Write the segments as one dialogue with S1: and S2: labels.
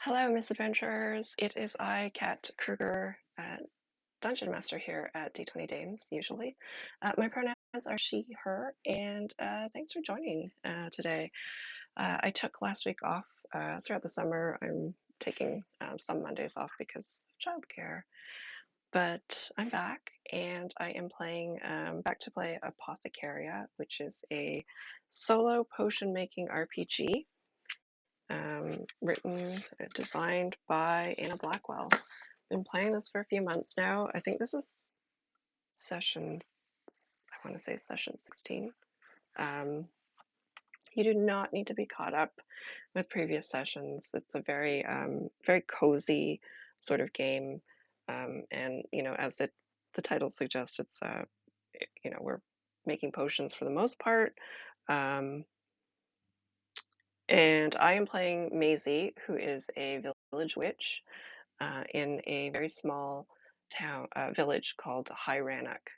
S1: Hello, misadventurers. It is I, Kat Kruger, Dungeon Master here at D20 Dames, usually. My pronouns are she, her, and thanks for joining today. I took last week off throughout the summer. I'm taking some Mondays off because of childcare, but I'm back and I am playing back to play Apothecaria, which is a solo potion making RPG written, designed by Anna Blackwell. Been playing this for a few months now. I think this is session, I want to say session 16. You do not need to be caught up with previous sessions. It's a very cozy sort of game, and as the title suggests, it's we're making potions for the most part. And I am playing Maisie, who is a village witch in a very small village called High Rannoch.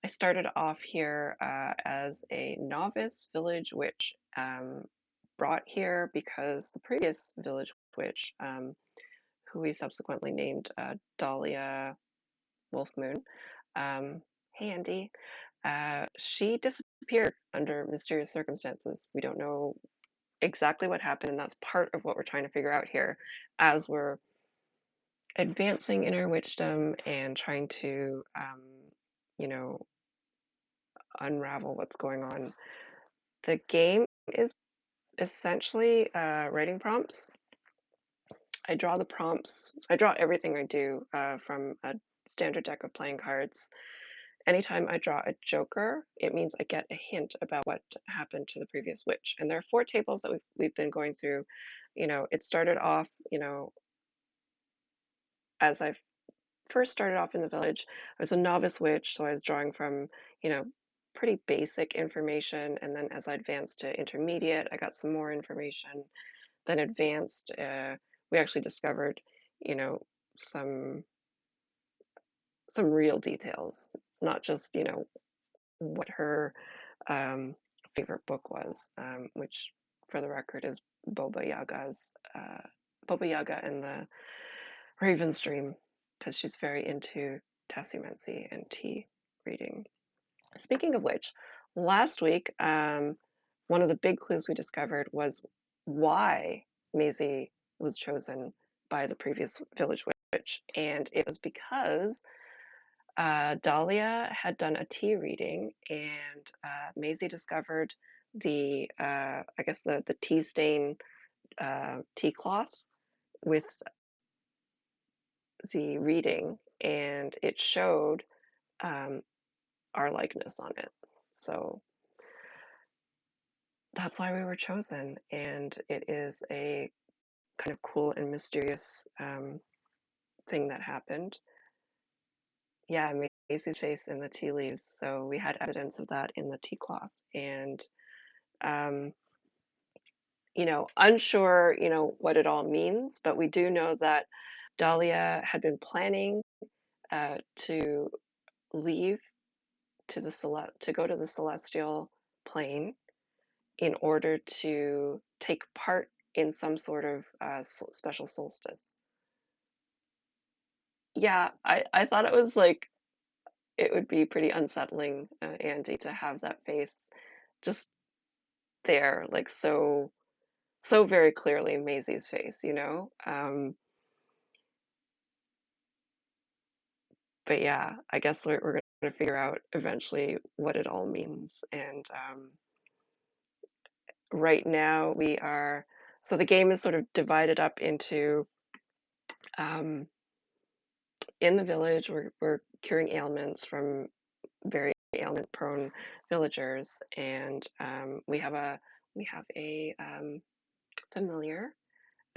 S1: I started off here as a novice village witch, brought here because the previous village witch, who we subsequently named Dahlia Wolfmoon, hey Andy, she disappeared under mysterious circumstances. We don't know exactly what happened, and that's part of what we're trying to figure out here as we're advancing in our witchdom and trying to, you know, unravel what's going on. The game is essentially writing prompts. I draw the prompts, I draw everything I do from a standard deck of playing cards. Anytime I draw a joker, it means I get a hint about what happened to the previous witch. And there are 4 tables that we've been going through. It started off, as I first started off in the village, I was a novice witch, so I was drawing from, pretty basic information. And then as I advanced to intermediate, I got some more information. Then advanced, we actually discovered, you know, some some real details, not just, what her favorite book was, which for the record is Baba Yaga and the Raven's Dream, because she's very into tassumancy and tea reading. Speaking of which, last week, one of the big clues we discovered was why Maisie was chosen by the previous village witch, and it was because Dahlia had done a tea reading, and Maisie discovered I guess the tea stain tea cloth with the reading, and it showed um, our likeness on it. So that's why we were chosen, and it is a kind of cool and mysterious thing that happened. Yeah, Maisie's face in the tea leaves. So we had evidence of that in the tea cloth, and um, unsure, what it all means, but we do know that Dahlia had been planning to leave to go to the celestial plane in order to take part in some sort of special solstice. Yeah, I thought it was like it would be pretty unsettling, Andy, to have that faith just there, like so very clearly in Maisie's face. But yeah, I guess we're gonna figure out eventually what it all means. And right now so the game is sort of divided up into um, in the village, we're curing ailments from very ailment-prone villagers, and we have a familiar.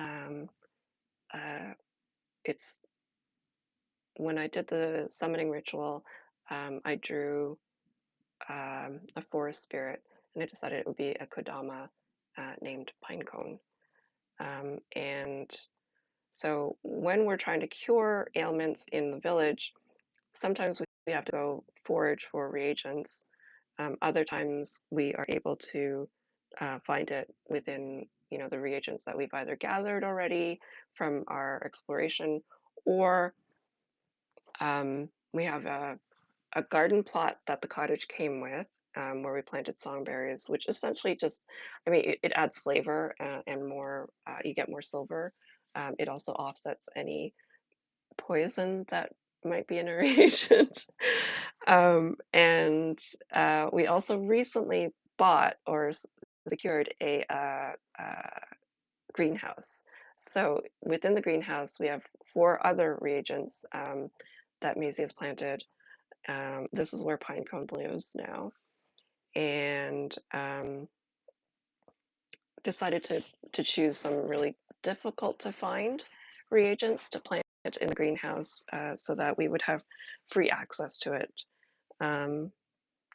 S1: Um, uh, it's when I did the summoning ritual, I drew a forest spirit, and I decided it would be a Kodama named Pinecone. And so when we're trying to cure ailments in the village, sometimes we have to go forage for reagents. Other times we are able to find it within, the reagents that we've either gathered already from our exploration, or we have a garden plot that the cottage came with, where we planted songberries, which essentially just, I mean, it adds flavor, and more, you get more silver. It also offsets any poison that might be in a reagent. And we also recently bought or secured a greenhouse. So within the greenhouse, we have four other reagents that Maisie has planted. This is where Pinecone lives now, and decided to choose some really difficult to find reagents to plant in the greenhouse, so that we would have free access to it.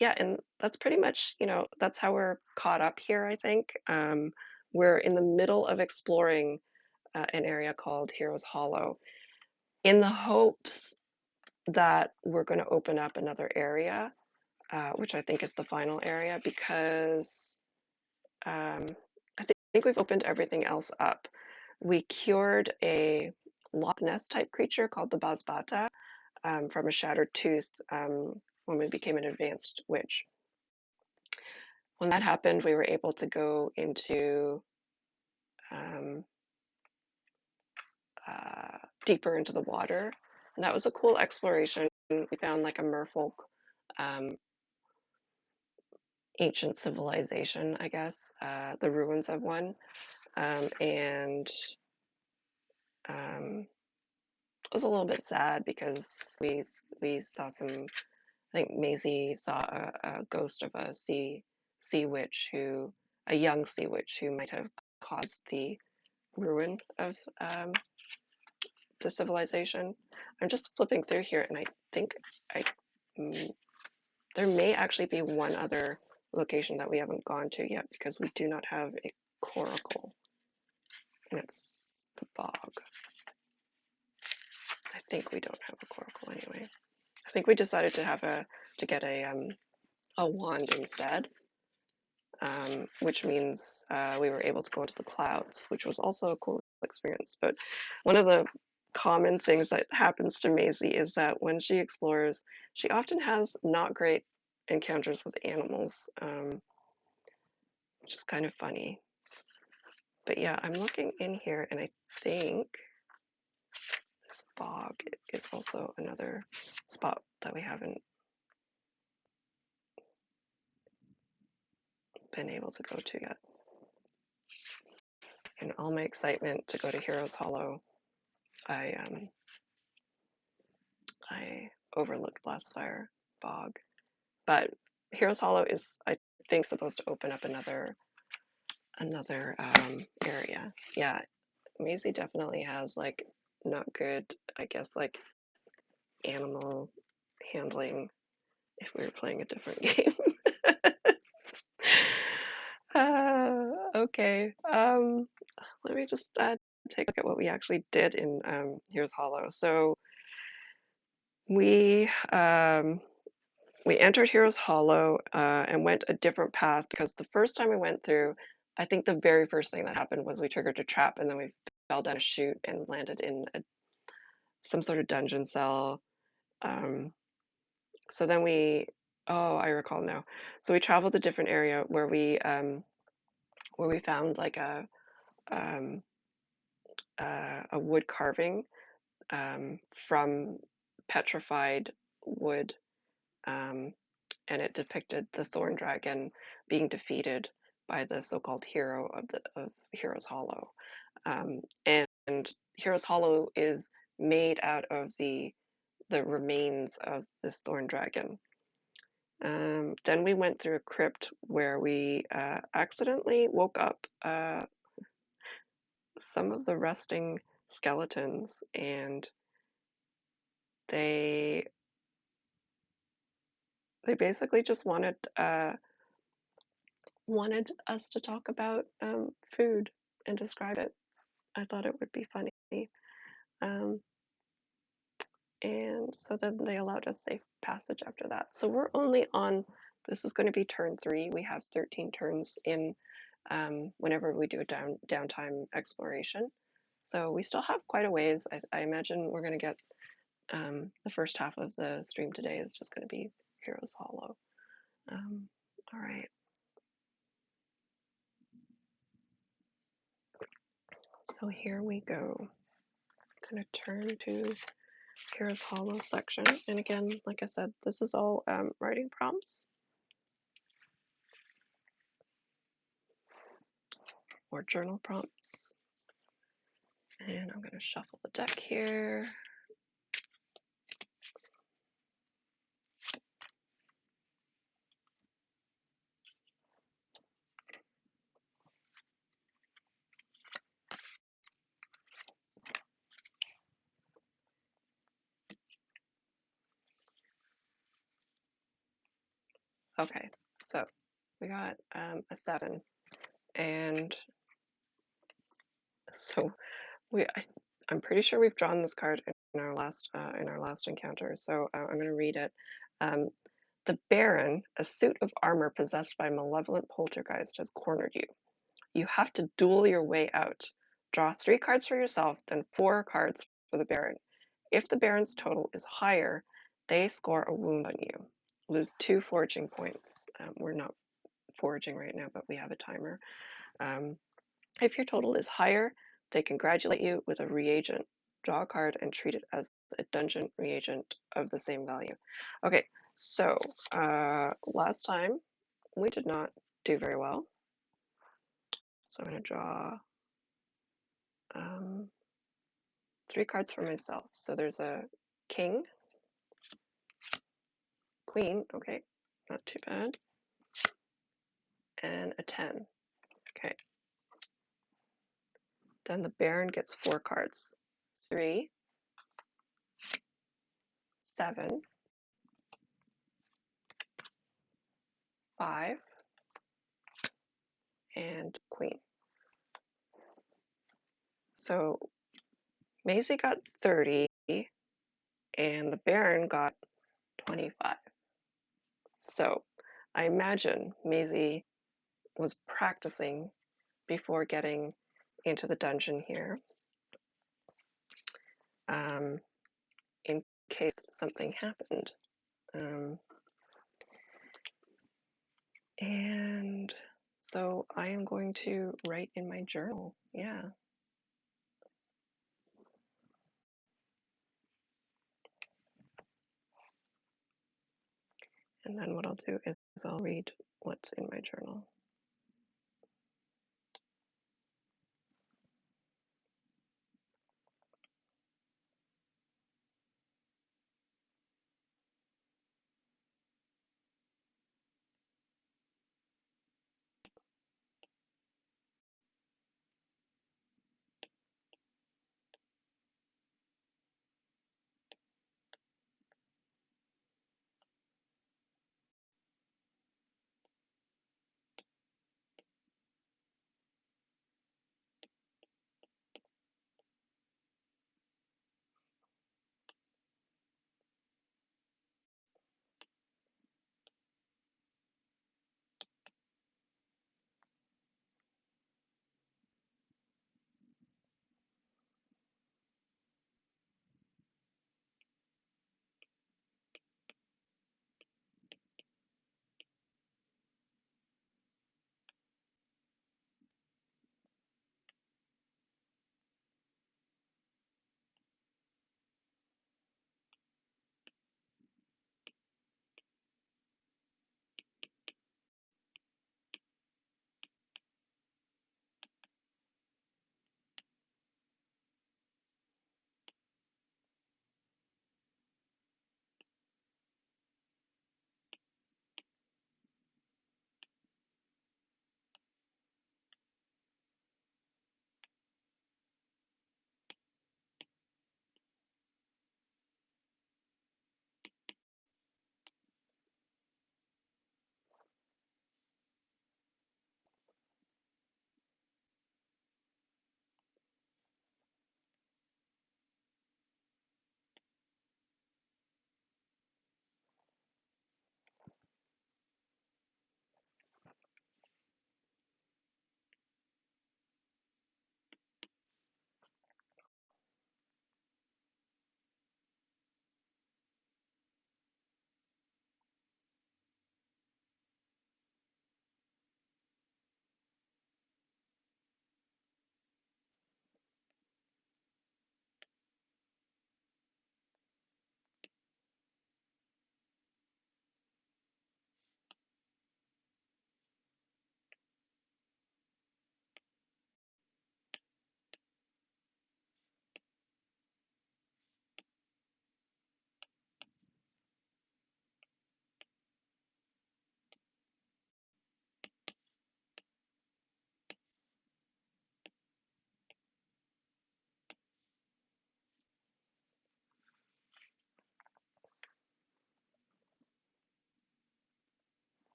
S1: Yeah, and that's pretty much, that's how we're caught up here, I think. We're in the middle of exploring an area called Heroes Hollow, in the hopes that we're going to open up another area, which I think is the final area, because I think we've opened everything else up. We cured a Loch Ness type creature called the Basbata, from a shattered tooth, when we became an advanced witch. When that happened, we were able to go into um, deeper into the water. And that was a cool exploration. We found like a merfolk, um, ancient civilization, I guess, the ruins of one. And it was a little bit sad because we saw some. I think Maisie saw a ghost of a sea witch, a young sea witch who might have caused the ruin of the civilization. I'm just flipping through here, and I think I mm, there may actually be one other location that we haven't gone to yet, because we do not have a coracle, and it's the bog. I think we don't have a coracle anyway. I think we decided to get a wand instead, which means we were able to go into the clouds, which was also a cool experience. But one of the common things that happens to Maisie is that when she explores, she often has not great encounters with animals, which is kind of funny. But yeah, I'm looking in here, and I think this bog is also another spot that we haven't been able to go to yet. In all my excitement to go to Heroes Hollow, I overlooked Blastfire Bog. But Heroes Hollow is, I think, supposed to open up another area. Yeah, Maisie definitely has like not good, I guess, like animal handling if we were playing a different game. Okay. Let me just take a look at what we actually did in Here's Hollow. So we we entered Heroes Hollow, and went a different path, because the first time we went through, I think the very first thing that happened was we triggered a trap, and then we fell down a chute and landed in some sort of dungeon cell. Um, so then oh, I recall now. So we traveled a different area where we found like um, a wood carving, from petrified wood, um, and it depicted the Thorn Dragon being defeated by the so-called hero of Heroes Hollow. And Heroes Hollow is made out of the remains of this Thorn Dragon. Then we went through a crypt where we accidentally woke up some of the resting skeletons, and they basically just wanted us to talk about food and describe it. I thought it would be funny. Um, and so then they allowed us safe passage after that. So we're only on, this is going to be turn 3. We have 13 turns in whenever we do a downtime exploration. So we still have quite a ways. I imagine we're going to get the first half of the stream today is just going to be Heroes Hollow. All right. So here we go. I'm going to turn to Heroes Hollow section. And again, like I said, this is all writing prompts or journal prompts. And I'm going to shuffle the deck here. Okay, so we got a 7, and so I'm pretty sure we've drawn this card in our last encounter. So I'm going to read it. Um, the Baron, a suit of armor possessed by malevolent poltergeist, has cornered you. You have to duel your way out. Draw 3 cards for yourself, then 4 cards for the Baron. If the Baron's total is higher, they score a wound on you. Lose 2 foraging points. We're not foraging right now, but we have a timer. If your total is higher, they congratulate you with a reagent. Draw a card and treat it as a dungeon reagent of the same value. Okay, so last time we did not do very well. So I'm going to draw 3 cards for myself. So there's a king, queen, okay, not too bad, and a 10. Okay. Then the Baron gets 4 cards. 3, 7, 5, and queen. So Maisie got 30 and the Baron got 25. So I imagine Maisie was practicing before getting into the dungeon here, in case something happened. And so I am going to write in my journal. Yeah. And then what I'll do is I'll read what's in my journal.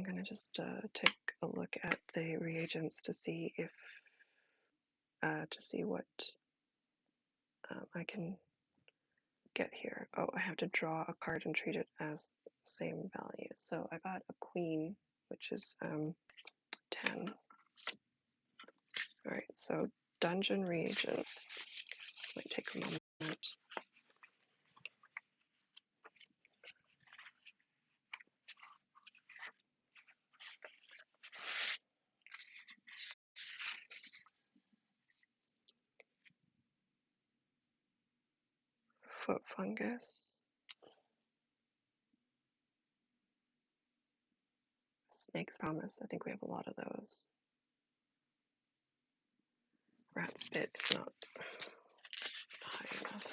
S1: going to just take a look at the reagents to see if what I can get here. Oh, I have to draw a card and treat it as same value. So I got a queen, which is 10. All right, so dungeon reagent. Might take a moment. Foot fungus. Snake's promise. I think we have a lot of those. Rat spit is not high enough.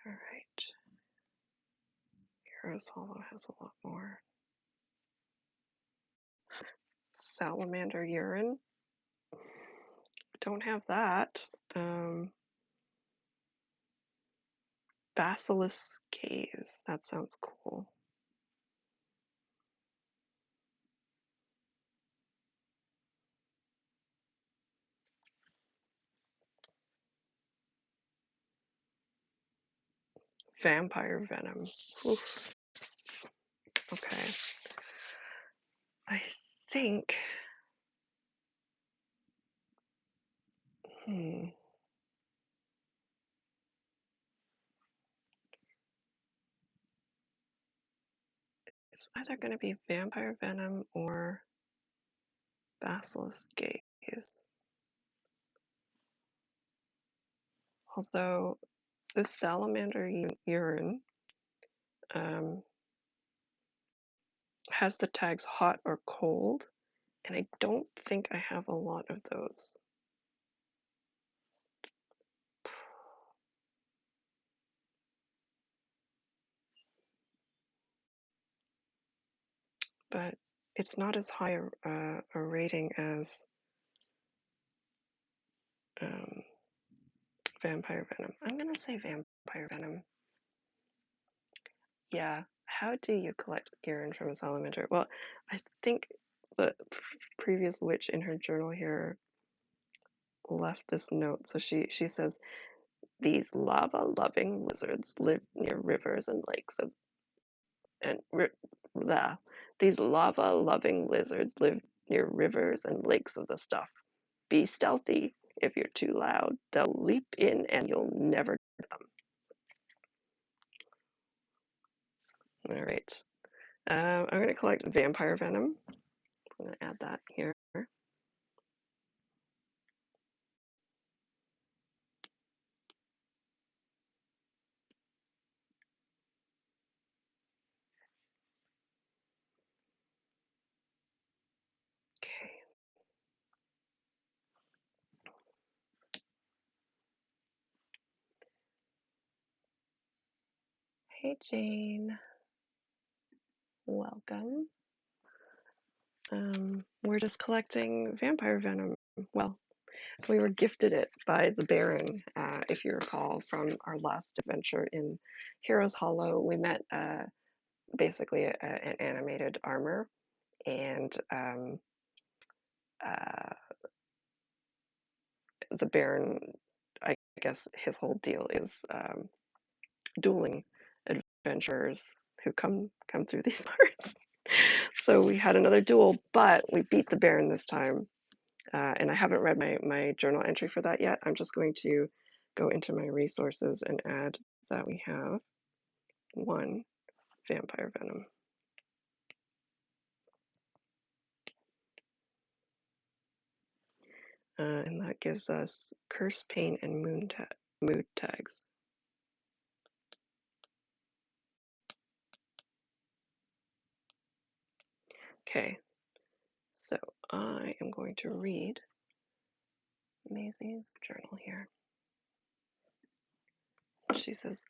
S1: All right. Heroes Hollow has a lot more. Salamander urine. Don't have that. Basilisk gaze. That sounds cool. Vampire venom. Oof. Okay. I think. It's either going to be vampire venom or basilisk gaze. Although this salamander urine has the tags hot or cold, and I don't think I have a lot of those. But it's not as high a rating as vampire venom. I'm going to say vampire venom. Yeah. How do you collect urine from a salamander? Well, I think the previous witch in her journal here left this note. So she says, these lava-loving lizards live near rivers and lakes of these lava-loving lizards live near rivers and lakes of the stuff. Be stealthy. If you're too loud, they'll leap in and you'll never get them. All right. I'm going to collect vampire venom. I'm going to add that here. Okay. Hey, Jane. Welcome. We're just collecting vampire venom. Well, we were gifted it by the Baron, if you recall, from our last adventure in Heroes Hollow. We met basically an animated armor, and the Baron, I guess his whole deal is dueling adventurers who come through these parts. So we had another duel, but we beat the Baron this time. And I haven't read my journal entry for that yet. I'm just going to go into my resources and add that we have 1 vampire venom. And that gives us curse, pain, and mood tags. Okay, so I am going to read Maisie's journal here. She says,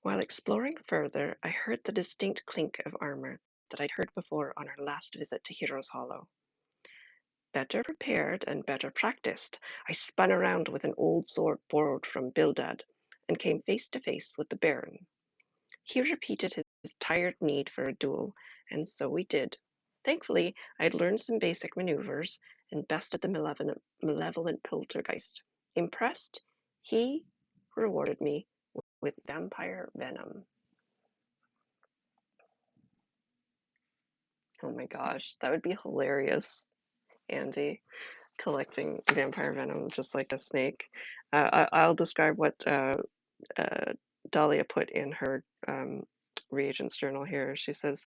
S1: while exploring further, I heard the distinct clink of armor that I'd heard before on our last visit to Heroes Hollow. Better prepared and better practiced, I spun around with an old sword borrowed from Bildad and came face to face with the Baron. He repeated his tired need for a duel, and so we did. Thankfully, I had learned some basic maneuvers and bested the malevolent poltergeist. Impressed, he rewarded me with vampire venom. Oh my gosh, that would be hilarious, Andy, collecting vampire venom just like a snake. I'll describe what uh, Dahlia put in her reagents journal here. She says,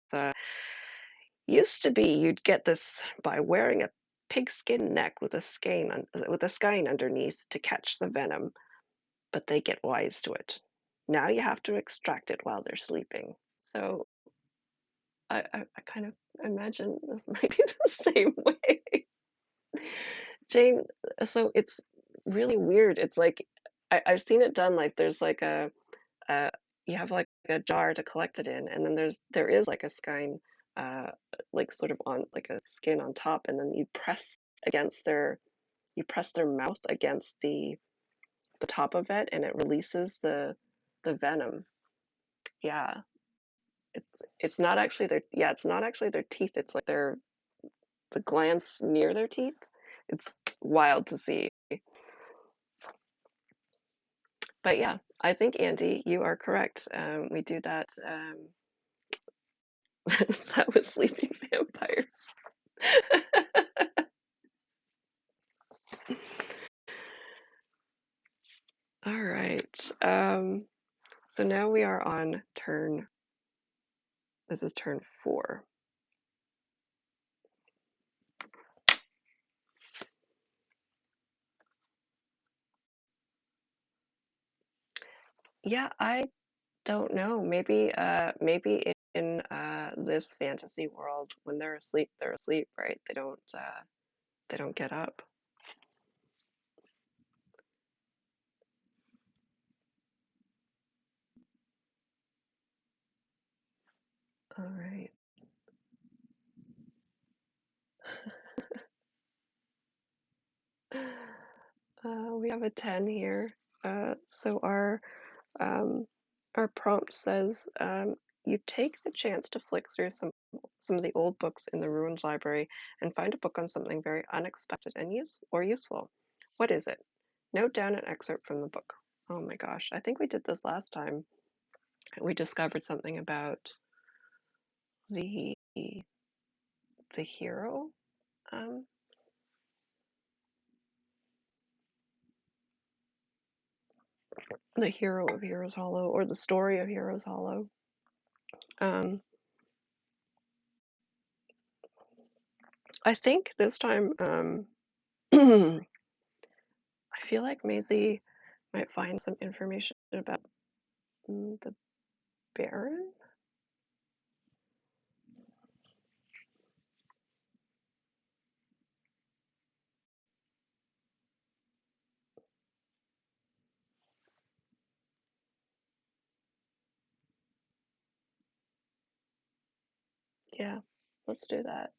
S1: used to be you'd get this by wearing a pigskin neck with a skein underneath to catch the venom, but they get wise to it. Now you have to extract it while they're sleeping. So I kind of imagine this might be the same way. Jane, so it's really weird. It's like I've seen it done like there's like a you have like a jar to collect it in, and then there is like a skein uh like sort of on like a skin on top, and then against their you press their mouth against the top of it, and it releases the venom. Yeah. It's not actually it's not actually their teeth, it's like the glands near their teeth. It's wild to see. But yeah, I think Andy, you are correct. We do that. That was sleeping vampires. All right. So now we are on turn. This is turn 4. Yeah, I don't know. Maybe in this fantasy world, when they're asleep, right? They don't get up. All right. We have a 10 here. So um, our prompt says you take the chance to flick through some of the old books in the ruined library and find a book on something very unexpected and useful. What is it? Note down an excerpt from the book. Oh my gosh, I think we did this last time. We discovered something about the the hero. Um, the hero of Heroes Hollow, or the story of Heroes Hollow. Um, I think this time, I feel like Maisie might find some information about the Baron. Yeah, let's do that.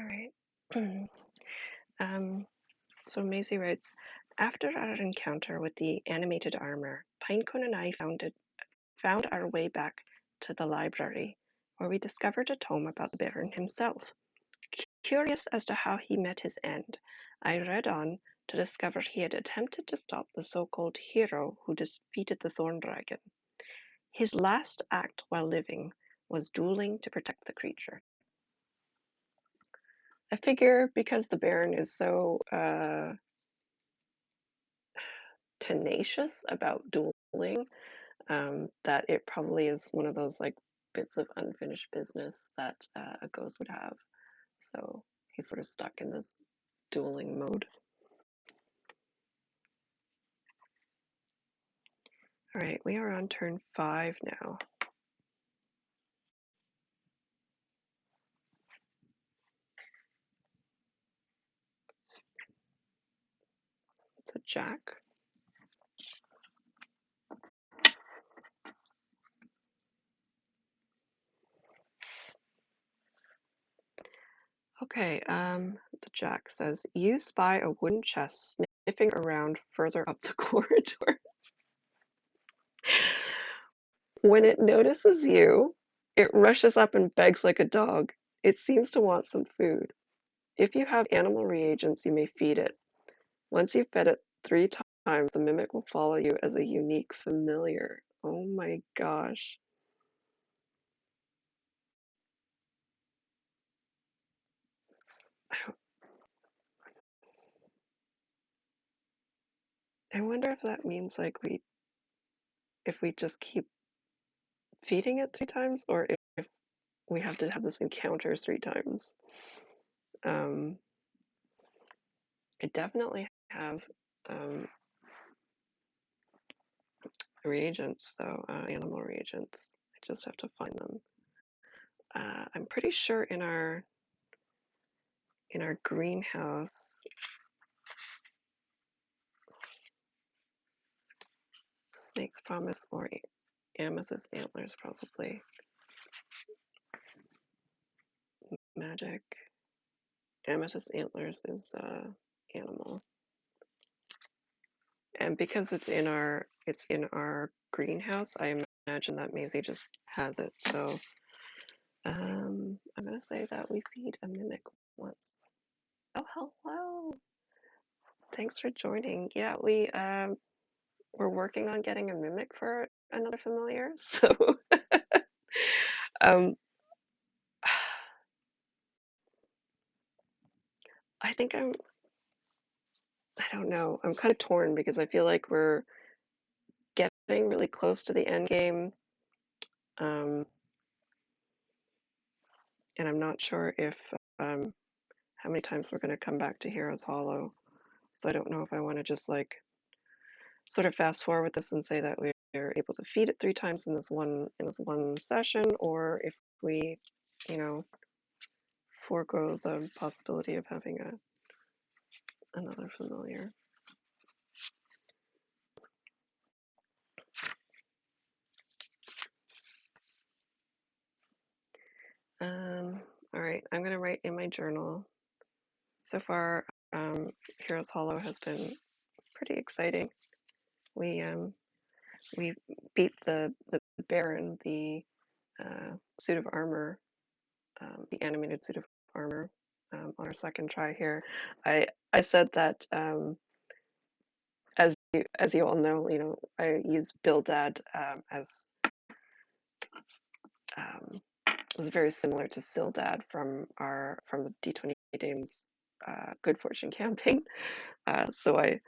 S1: All right. um, so Maisie writes, after our encounter with the animated armor, Pinecone and I found our way back to the library, where we discovered a tome about the Baron himself. Curious as to how he met his end, I read on to discover he had attempted to stop the so-called hero who defeated the Thorn Dragon. His last act while living was dueling to protect the creature. I figure because the Baron is so tenacious about dueling, that it probably is one of those like bits of unfinished business that a ghost would have. So he's sort of stuck in this dueling mode. All right, we are on turn 5 now. It's a jack. Okay, the jack says, you spy a wooden chest sniffing around further up the corridor. When it notices you, it rushes up and begs like a dog. It seems to want some food. If you have animal reagents, you may feed it. Once you've fed it 3 times, the mimic will follow you as a unique familiar. Oh my gosh. I wonder if that means like if we just keep feeding it 3 times, or if we have to have this encounter 3 times. I definitely have reagents, though, animal reagents. I just have to find them. I'm pretty sure in our greenhouse, snake's promise or amethyst antlers, probably. Magic. Amethyst antlers is animal. And because it's in our greenhouse, I imagine that Maisie just has it. So I'm gonna say that we feed a mimic once. Oh, hello. Thanks for joining. Yeah, we're working on getting a mimic for another familiar. So um I think I don't know. I'm kind of torn because I feel like we're getting really close to the end game. Um, and I'm not sure if how many times we're going to come back to Heroes Hollow. So I don't know if I want to just like sort of fast forward this and say that we're able to feed it 3 times in this one session, or if we, you know, forego the possibility of having another familiar. All right, I'm gonna write in my journal. So far, Heroes Hollow has been pretty exciting. We we beat the Baron, the suit of armor, the animated suit of armor, on our second try here. I said that as you all know, I use Bildad as um, was very similar to Sildad from the D20 Dames Good Fortune campaign. So I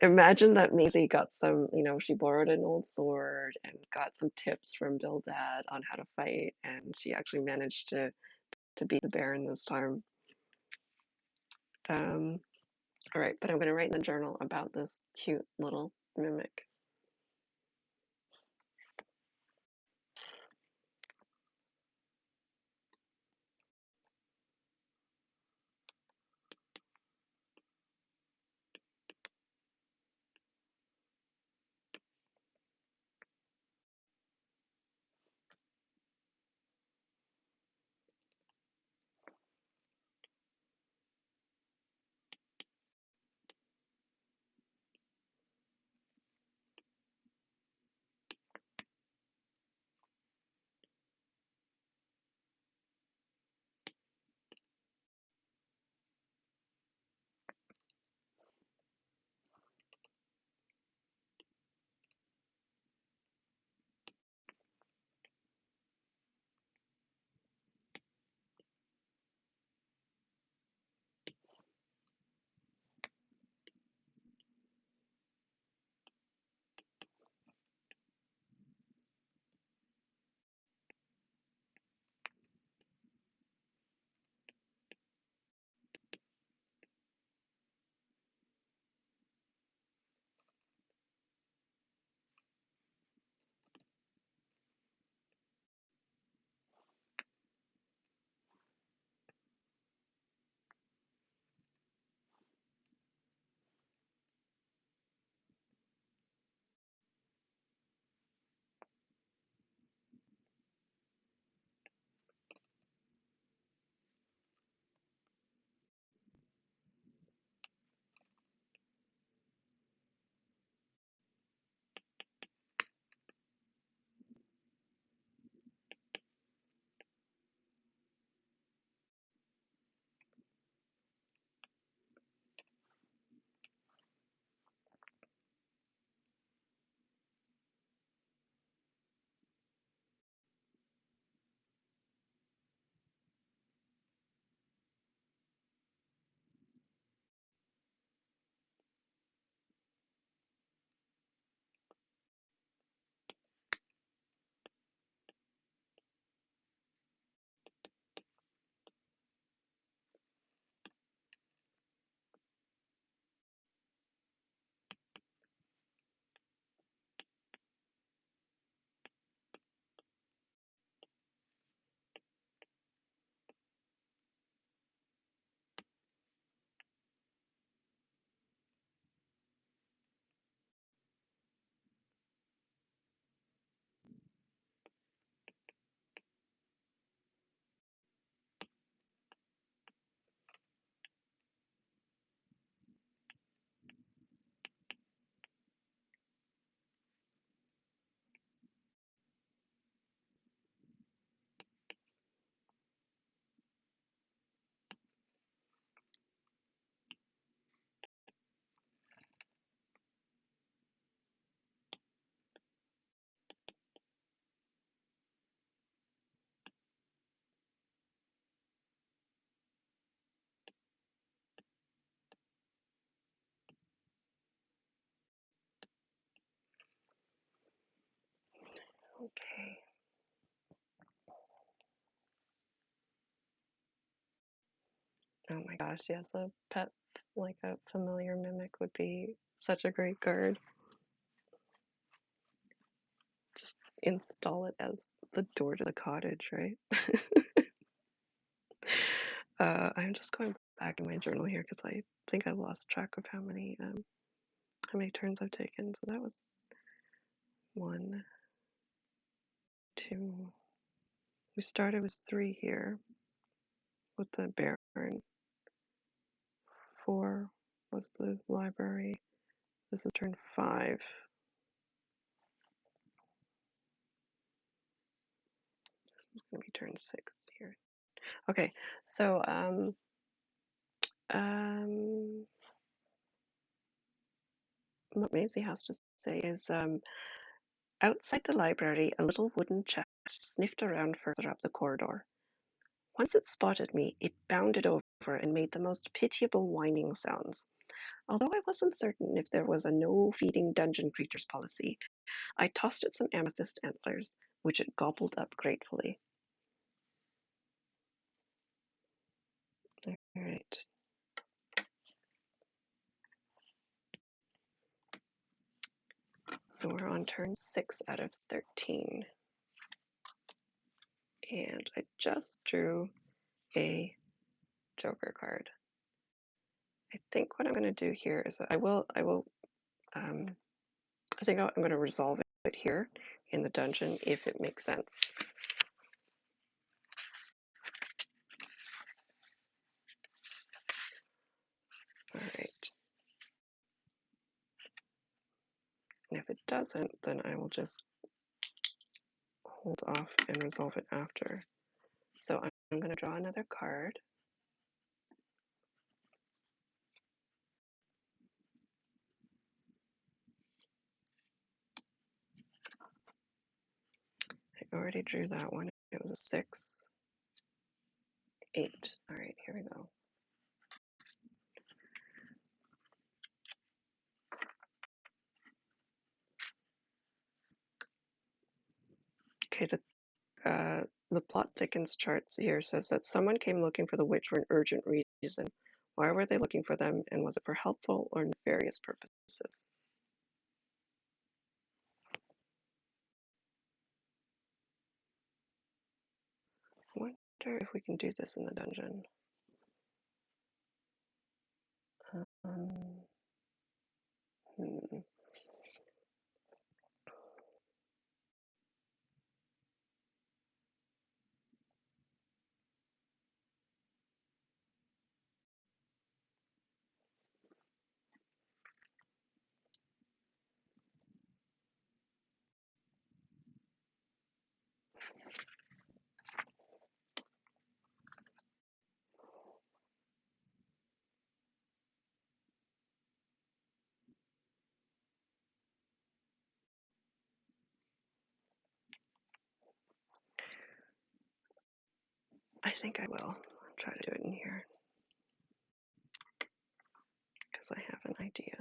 S1: imagine that Maisie got some, she borrowed an old sword and got some tips from Bildad on how to fight, and she actually managed to beat the Baron this time. All right, but I'm going to write in the journal about this cute little mimic. Okay. Oh my gosh, yes, a pet, like a familiar mimic would be such a great card. Just install it as the door to the cottage, right? I'm just going back in my journal here because I think I lost track of how many turns I've taken. So that was 1, 2. We started with 3 here with the Baron. 4 was the library. This is turn 5. This is going to be turn 6 here. Okay, so what Maisie has to say is outside the library, a little wooden chest sniffed around further up the corridor. Once it spotted me, it bounded over and made the most pitiable whining sounds. Although I wasn't certain if there was a no feeding dungeon creatures policy, I tossed it some amethyst antlers, which it gobbled up gratefully. All right. So we're on turn 6 out of 13. And I just drew a Joker card. I think what I'm going to do here is I think I'm going to resolve it here in the dungeon if it makes sense. All right. And if it doesn't, then I will just hold off and resolve it after. So I'm going to draw another card. I already drew that one. It was a 6, 8. All right, here we go. Okay, the plot thickens charts here says that someone came looking for the witch for an urgent reason. Why were they looking for them, and was it for helpful or nefarious purposes? I wonder if we can do this in the dungeon. Um, hmm. I think I will. I'll try to do it in here because I have an idea.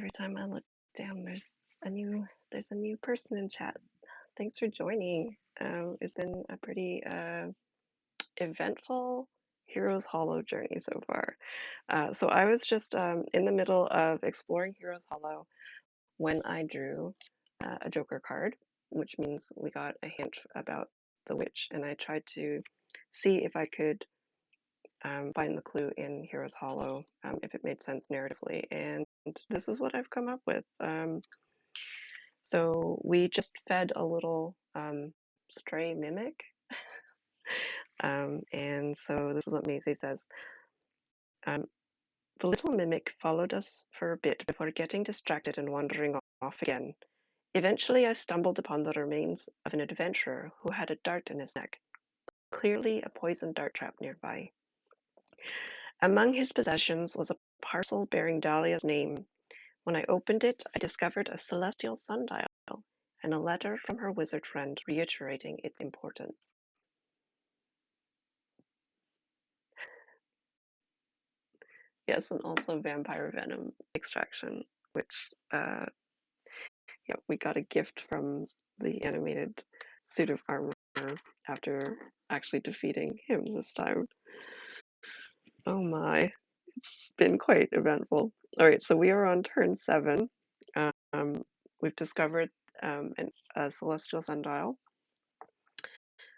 S1: Every time I look down, there's a new person in chat. Thanks for joining. It's been a pretty eventful Heroes Hollow journey so far. So I was just in the middle of exploring Heroes Hollow when I drew a Joker card, which means we got a hint about the witch, and I tried to see if I could find the clue in Heroes Hollow, if it made sense narratively, and this is what I've come up with. So we just fed a little stray mimic, and so this is what Maisie says. Um, the little mimic followed us for a bit before getting distracted and wandering off again. Eventually, I stumbled upon the remains of an adventurer who had a dart in his neck, clearly a poisoned dart trap nearby. Among his possessions was a parcel bearing Dahlia's name. When I opened it, I discovered a celestial sundial and a letter from her wizard friend reiterating its importance. Yes, and also vampire venom extraction, which yeah, we got a gift from the animated suit of armor after actually defeating him this time. Oh my, it's been quite eventful. All right, so we are on turn 7. Um, we've discovered a celestial sundial,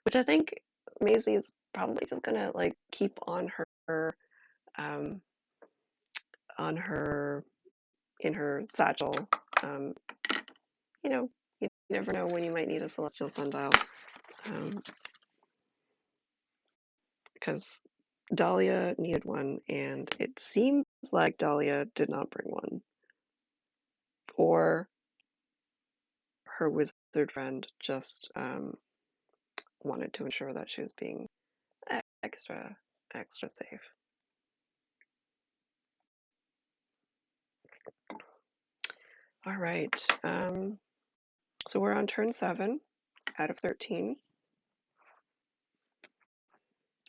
S1: which I think Maisie is probably just gonna like keep um, on her in her satchel. Um, you know, you never know when you might need a celestial sundial, because Dahlia needed one, and it seems like Dahlia did not bring one, or her wizard friend just wanted to ensure that she was being extra safe. All right, so we're on turn 7 out of 13.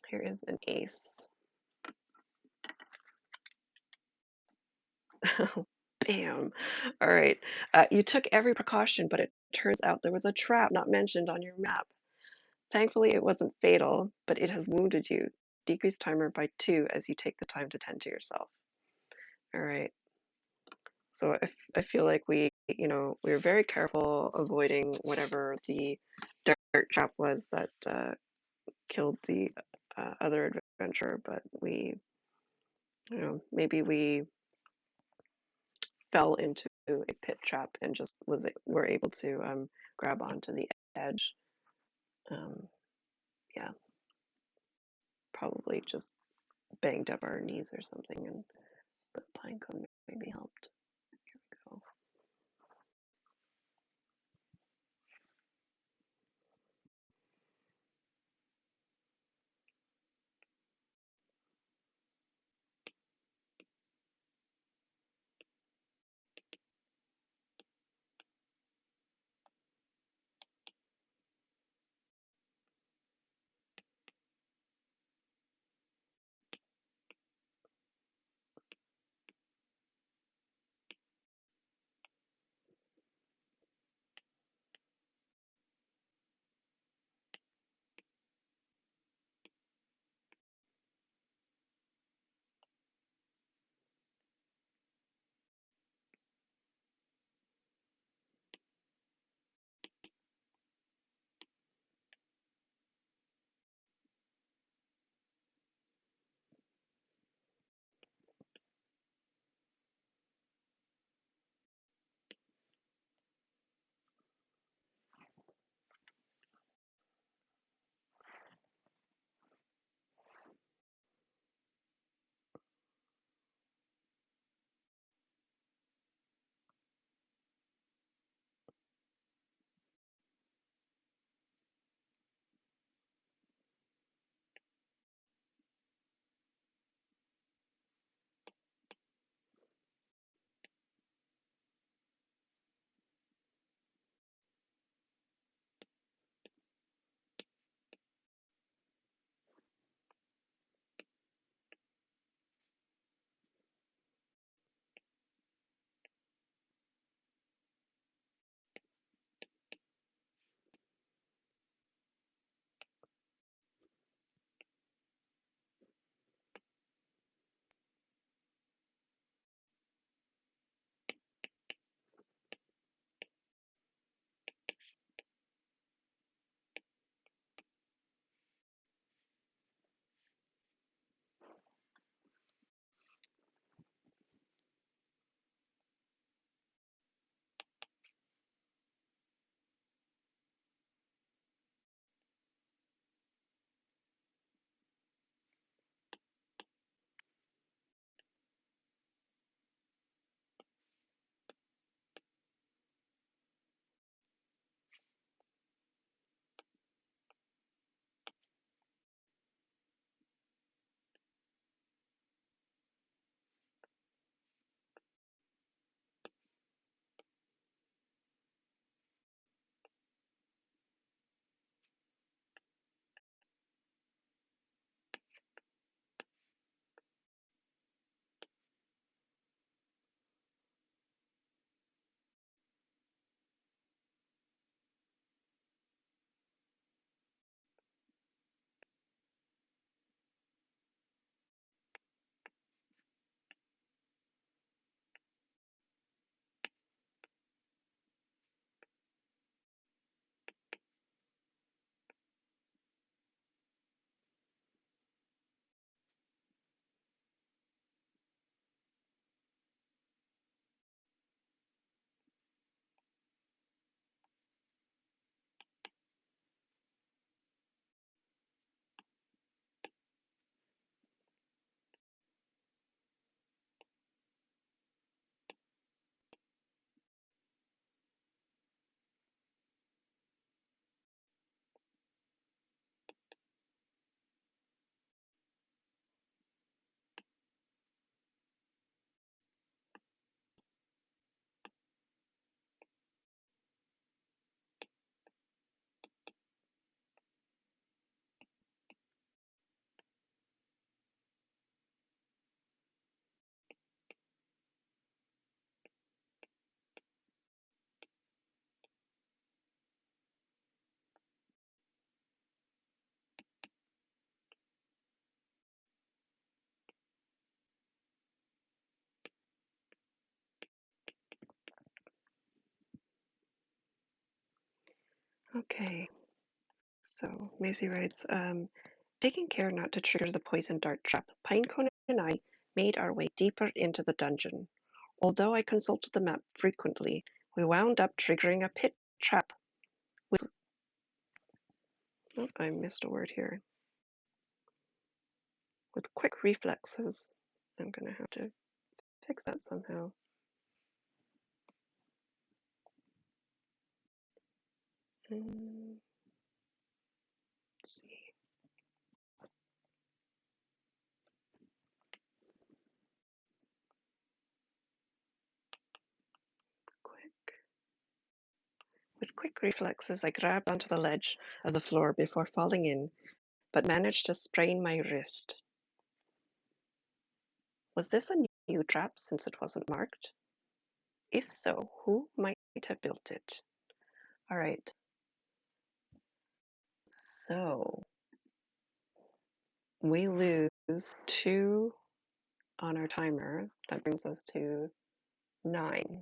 S1: Here is an ace. Bam. All right. You took every precaution, but it turns out there was a trap not mentioned on your map. Thankfully, it wasn't fatal, but it has wounded you. Decrease timer by 2 as you take the time to tend to yourself. All right. So I feel like we were very careful avoiding whatever the dirt trap was that killed the other adventurer, but maybe we fell into a pit trap and just were able to grab onto the edge. Yeah, probably just banged up our knees or something, and the pine cone maybe helped. Here we go. Okay, so Maisie writes, taking care not to trigger the poison dart trap, Pinecone and I made our way deeper into the dungeon. Although I consulted the map frequently, we wound up triggering a pit trap with... Oh, I missed a word here. With quick reflexes. I'm gonna have to fix that somehow. Let's see. Quick. With quick reflexes, I grabbed onto the ledge of the floor before falling in, but managed to sprain my wrist. Was this a new trap since it wasn't marked? If so, who might have built it? All right. So we lose 2 on our timer. That brings us to 9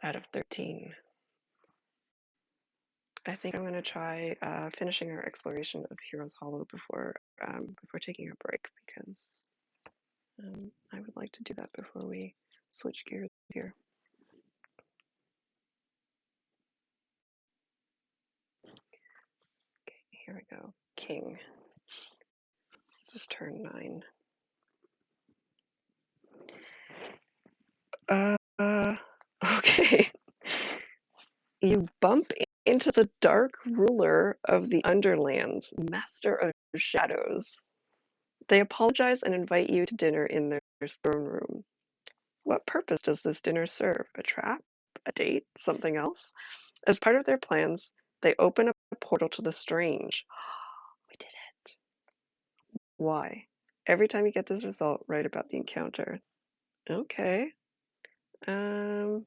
S1: out of 13. I think I'm going to try finishing our exploration of Heroes Hollow before taking a break, because I would like to do that before we switch gears here. Okay, here we go. King. This is turn 9. Okay. You bump into the dark ruler of the Underlands, Master of Shadows. They apologize and invite you to dinner in their throne room. What purpose does this dinner serve? A trap? A date? Something else? As part of their plans, they open a portal to the strange. We did it. Why? Every time you get this result, write about the encounter. Okay. Um,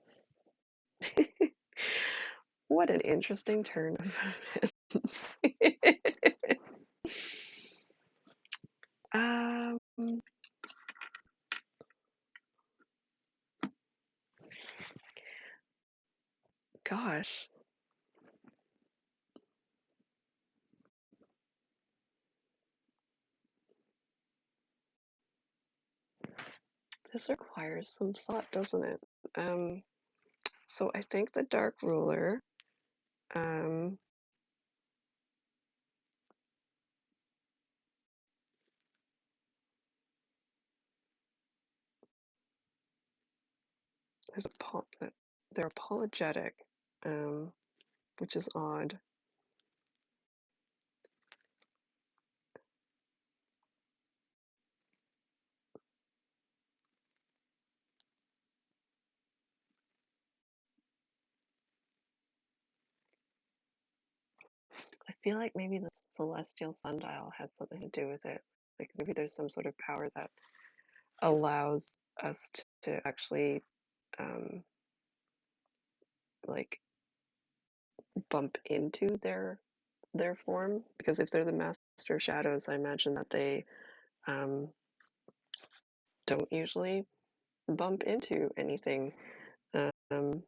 S1: what an interesting turn of events. um, gosh. This requires some thought, doesn't it? So I think the Dark Ruler, um, is they're apologetic, which is odd. I feel like maybe the celestial sundial has something to do with it. Like maybe there's some sort of power that allows us to actually like bump into their form. Because if they're the master of shadows, I imagine that they um, don't usually bump into anything. Um,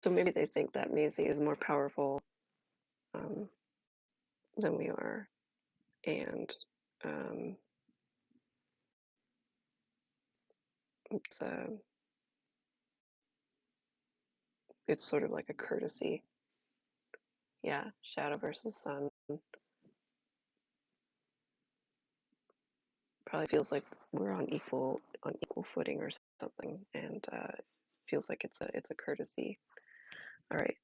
S1: so maybe they think that Maisie is more powerful um, than we are, and um, it's it's sort of like a courtesy. Yeah, shadow versus sun. Probably feels like we're on equal footing or something, and feels like it's a courtesy. All right,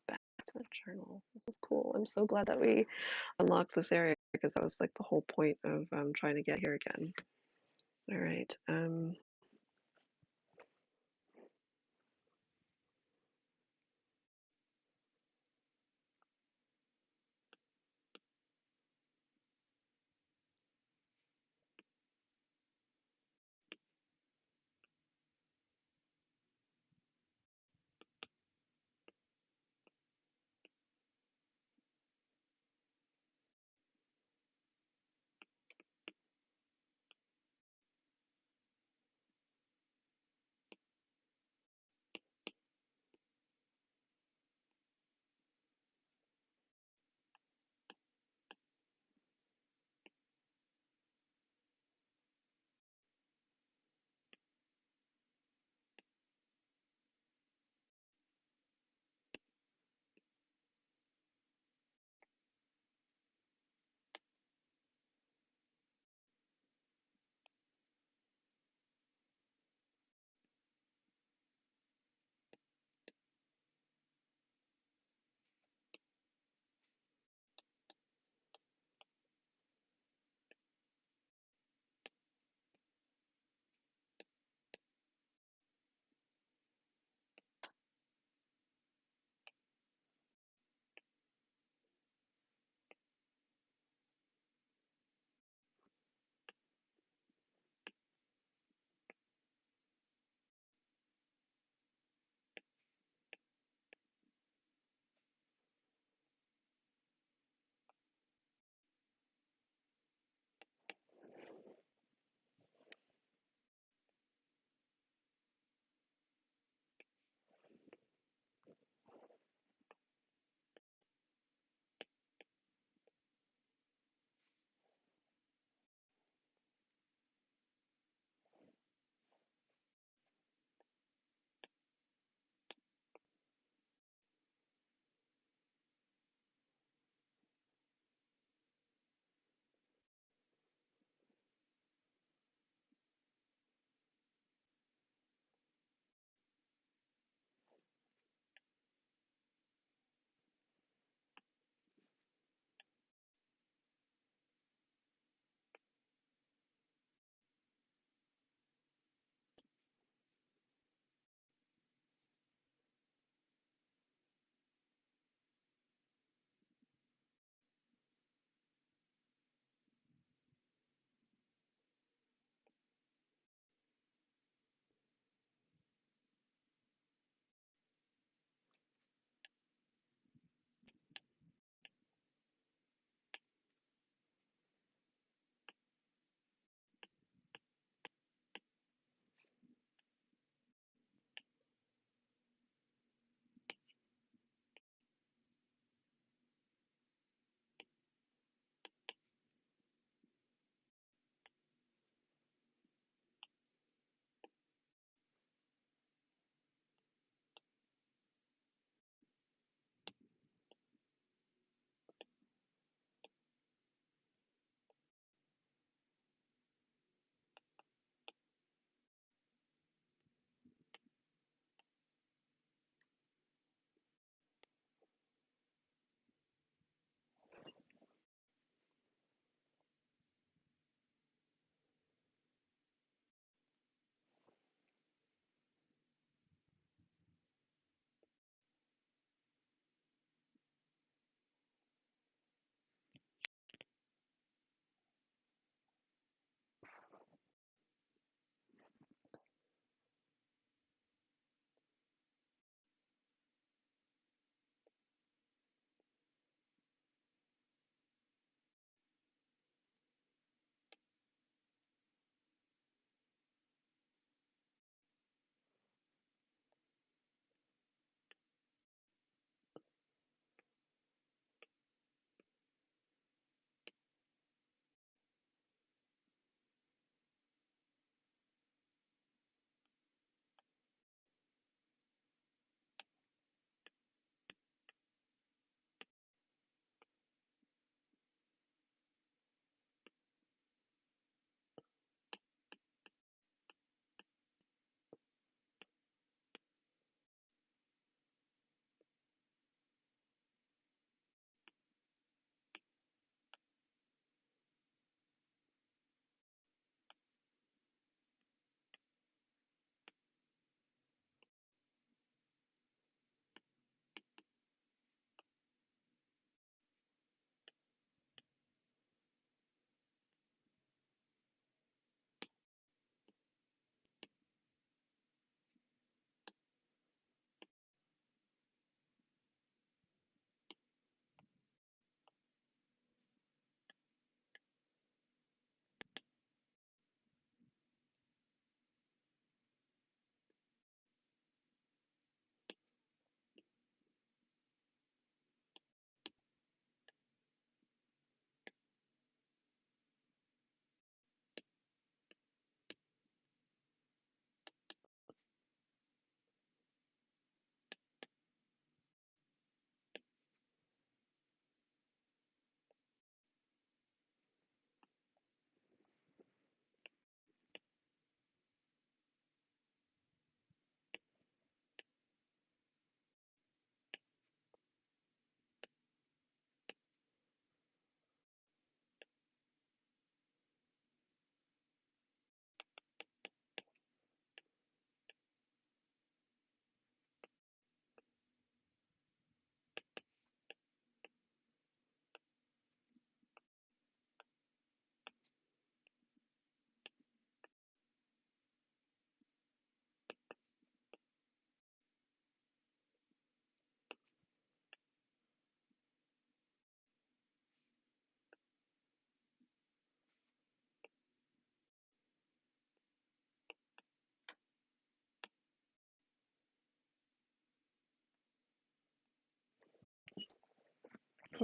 S1: back to the journal. This is cool. I'm so glad that we unlocked this area, because that was like the whole point of trying to get here again. All right.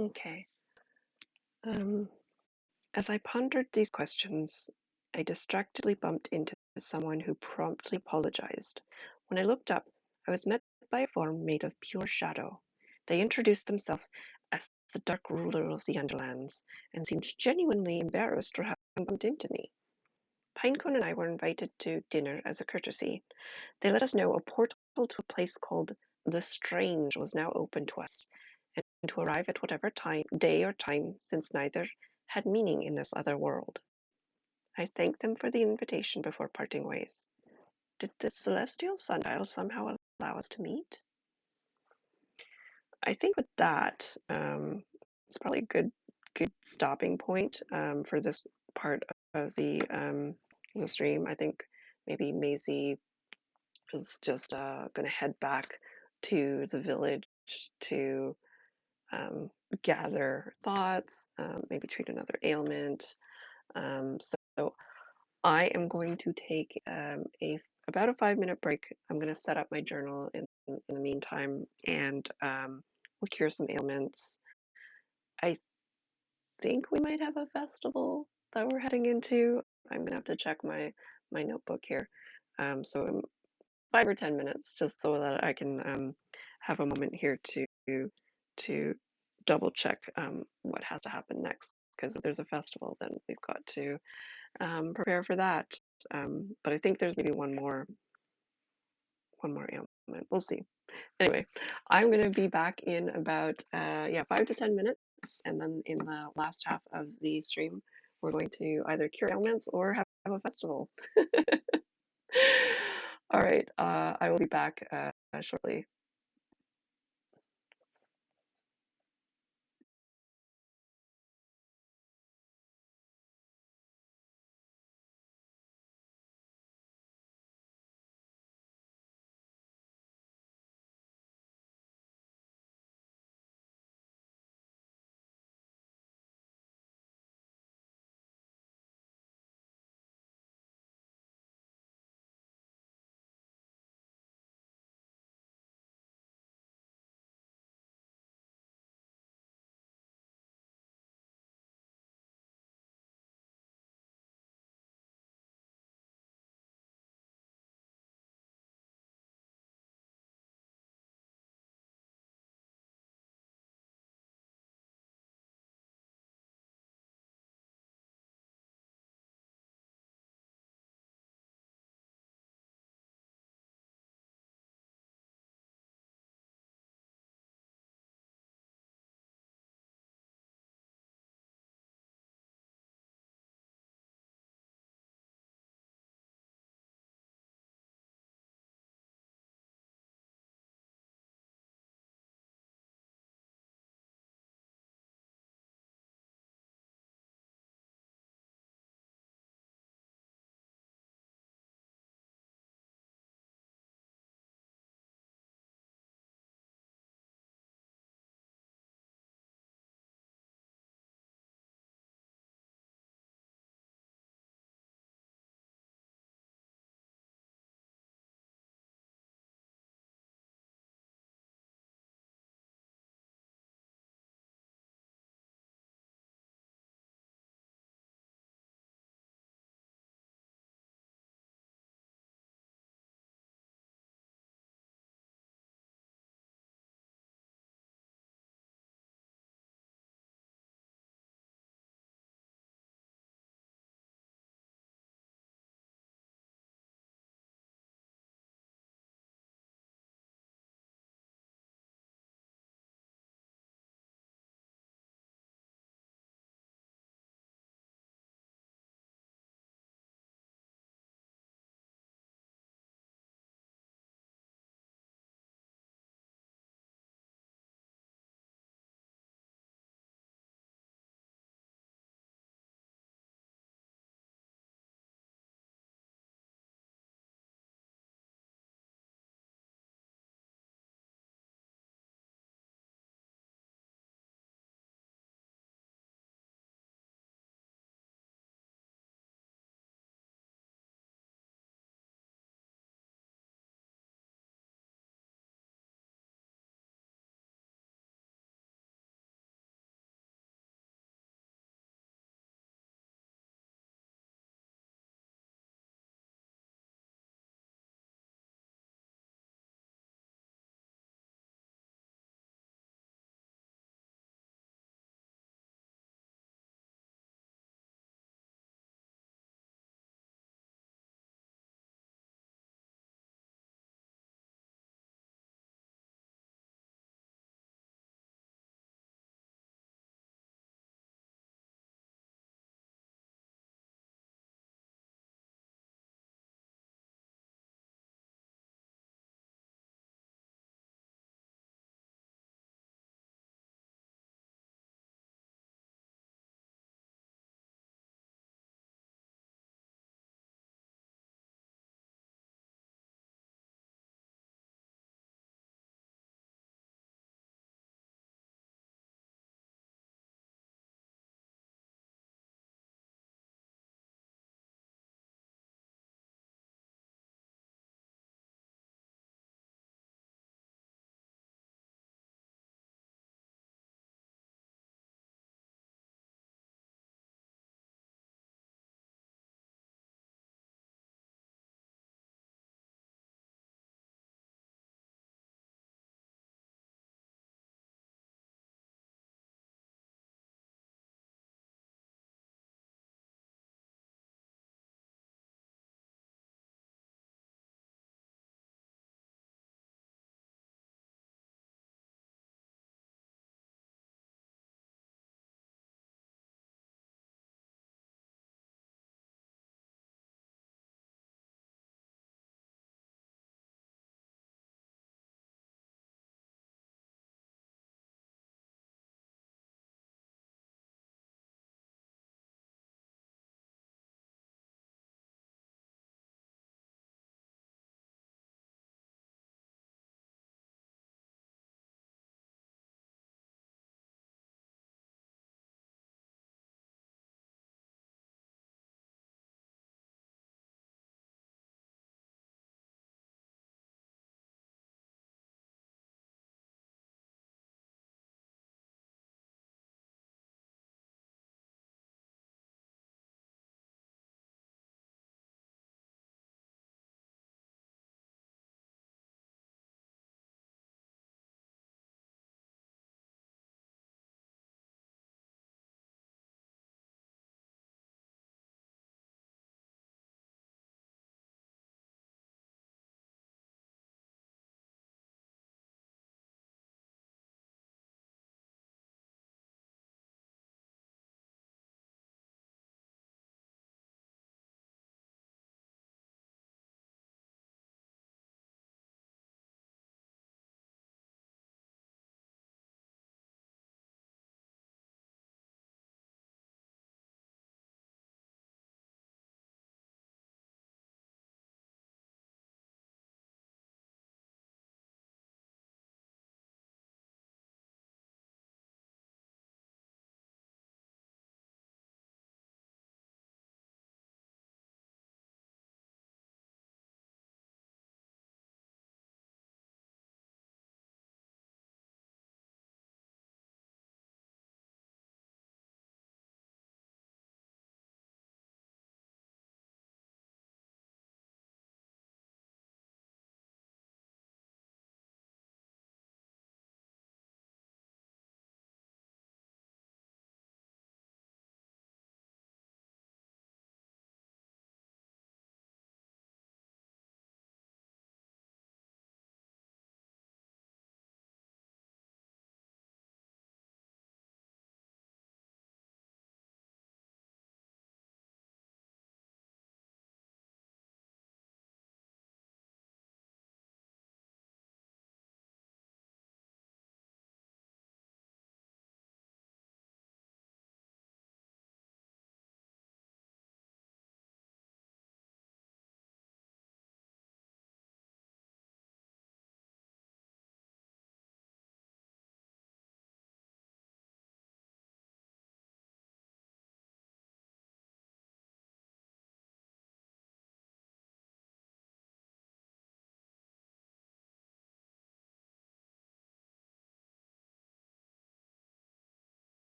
S1: Okay. Um, as I pondered these questions, I distractedly bumped into someone who promptly apologized. When I looked up, I was met by a form made of pure shadow. They introduced themselves as the dark ruler of the Underlands and seemed genuinely embarrassed for having bumped into me. Pinecone and I were invited to dinner as a courtesy. They let us know a portal to a place called the Strange was now open to us, and to arrive at whatever time, day or time, since neither had meaning in this other world. I thanked them for the invitation before parting ways. Did the celestial sundial somehow allow us to meet? I think with that, it's probably a good stopping point for this part of the stream. I think maybe Maisie is just going to head back to the village to um, gather thoughts, maybe treat another ailment. So I am going to take a about a 5 minute break. I'm going to set up my journal in the meantime, and we'll cure some ailments. I think we might have a festival that we're heading into. I'm going to have to check my notebook here. So 5 or 10 minutes, just so that I can have a moment here to double check what has to happen next. Because if there's a festival, then we've got to prepare for that. But I think there's maybe one more ailment. We'll see. Anyway, I'm going to be back in about 5 to 10 minutes, and then in the last half of the stream, we're going to either cure ailments or have a festival. All right, I will be back shortly.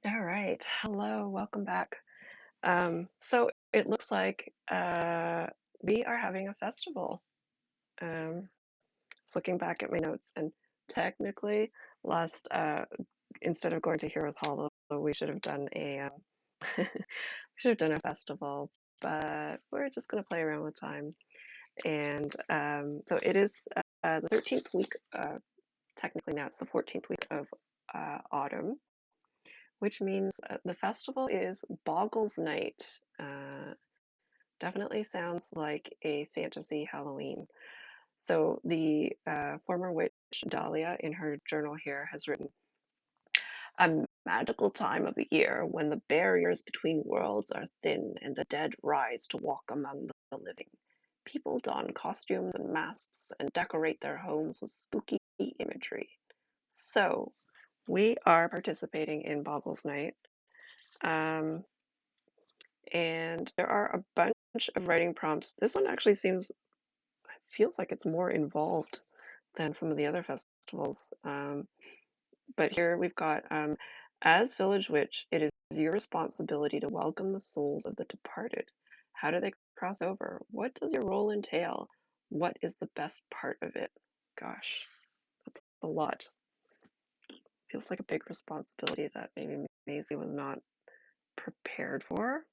S1: All right. Hello, welcome back. So it looks like we are having a festival. Just looking back at my notes, and technically, last instead of going to Heroes Hollow, we should have done we should have done a festival, but we're just going to play around with time. And so it is the 13th week. Technically, now it's the 14th week of autumn, which means the festival is Bogle's Night. Definitely sounds like a fantasy Halloween. So the former witch Dahlia, in her journal here, has written a magical time of the year when the barriers between worlds are thin and the dead rise to walk among the living. People don costumes and masks and decorate their homes with spooky imagery. So we are participating in Bogle's Night. Um, and there are a bunch of writing prompts. This one actually feels like it's more involved than some of the other festivals. But here we've got, as village witch, it is your responsibility to welcome the souls of the departed. How do they cross over? What does your role entail? What is the best part of it? Gosh, that's a lot. Feels like a big responsibility that maybe Maisie was not prepared for.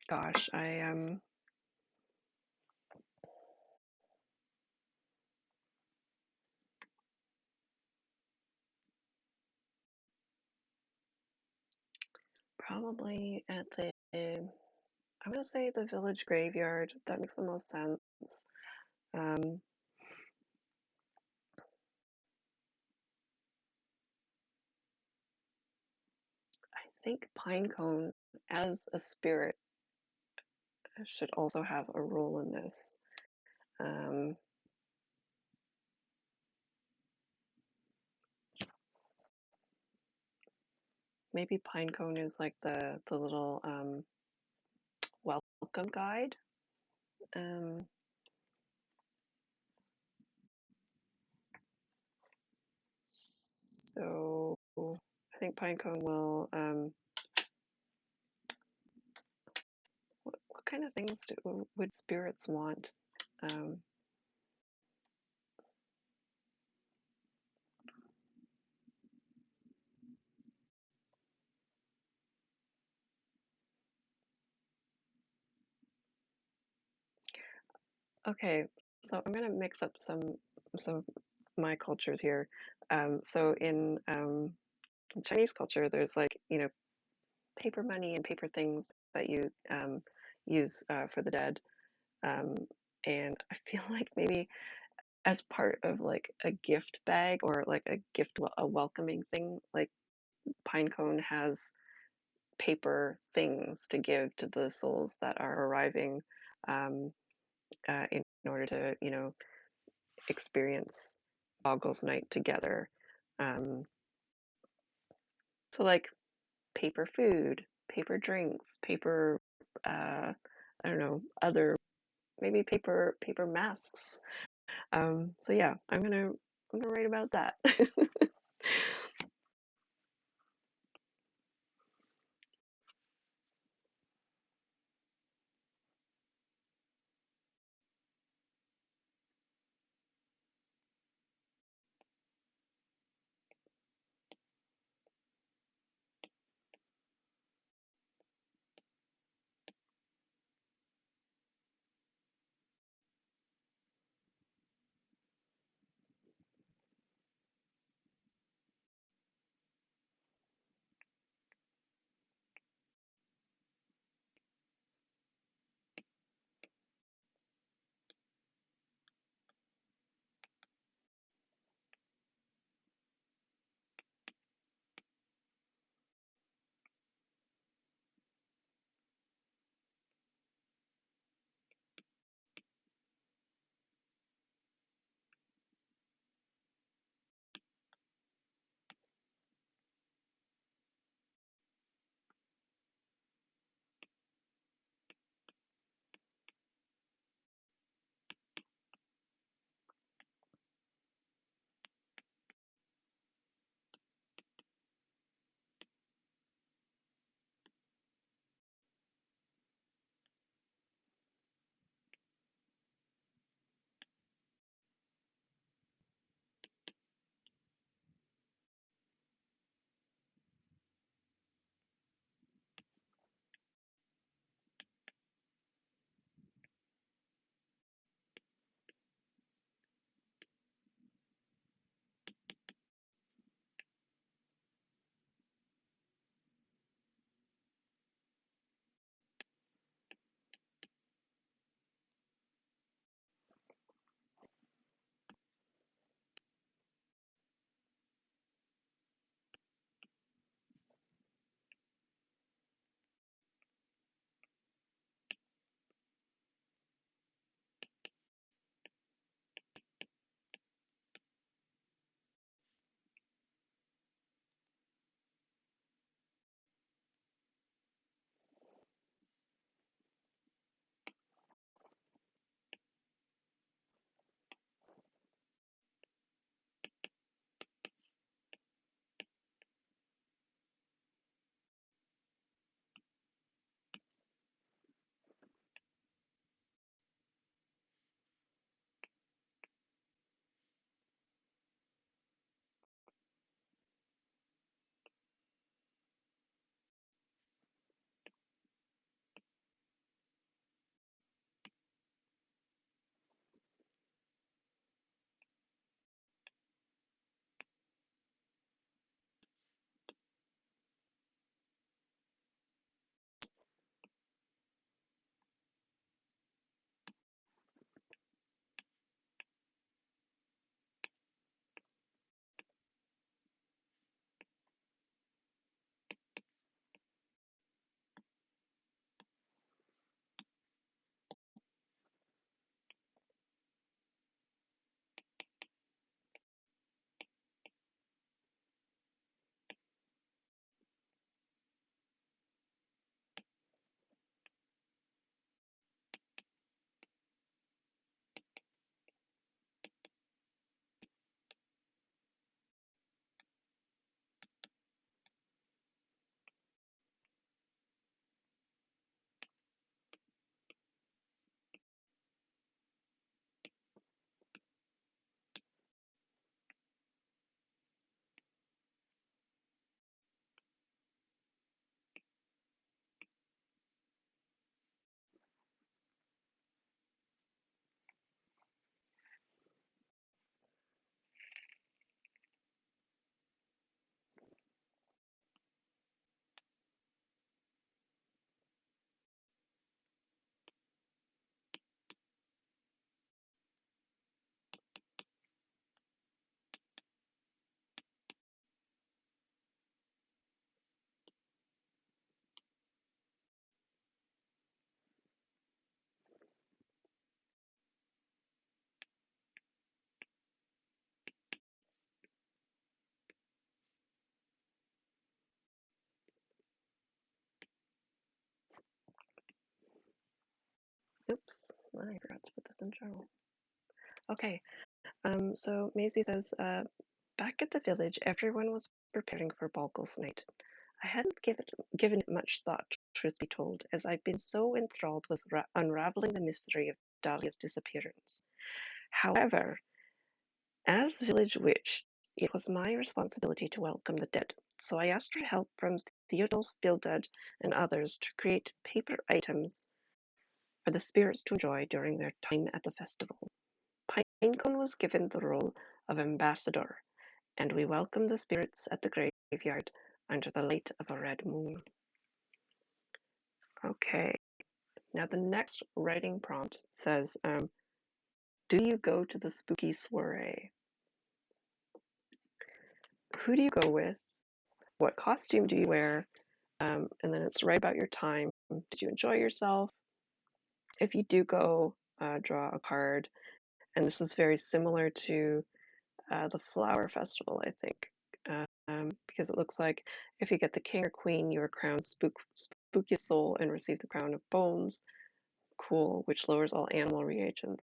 S1: Gosh, I probably at the I'm gonna say the village graveyard. That makes the most sense. Um, I think Pinecone as a spirit should also have a role in this. Um, Maybe Pinecone is like the little welcome guide. Um, so I think Pinecone will. What kind of things would spirits want? Um, okay, so I'm gonna mix up some of my cultures here. So in Chinese culture, there's like paper money and paper things that you use for the dead. Um, and I feel like maybe as part of like a gift bag or like a welcoming thing, like Pinecone has paper things to give to the souls that are arriving um, in order to, experience Boggle's night together. Um, so like paper food, paper drinks, paper I don't know, other maybe paper masks. So yeah, I'm gonna write about that. Oops, I forgot to put this in journal. Okay, so Maisie says, back at the village, everyone was preparing for Bogle's night. I hadn't given it much thought, truth be told, as I'd been so enthralled with unraveling the mystery of Dahlia's disappearance. However, as village witch, it was my responsibility to welcome the dead, so I asked for help from Theodulf, Bildad, and others to create paper items for the spirits to enjoy during their time at the festival. Pinecone was given the role of ambassador, and we welcomed the spirits at the graveyard under the light of a red moon. Okay, now the next writing prompt says, do you go to the spooky soiree? Who do you go with? What costume do you wear? And then it's write about your time. Did you enjoy yourself? If you do go, draw a card. And this is very similar to the flower festival, I think, because it looks like if you get the king or queen, you are crowned spooky soul and receive the crown of bones. Cool, which lowers all animal reagents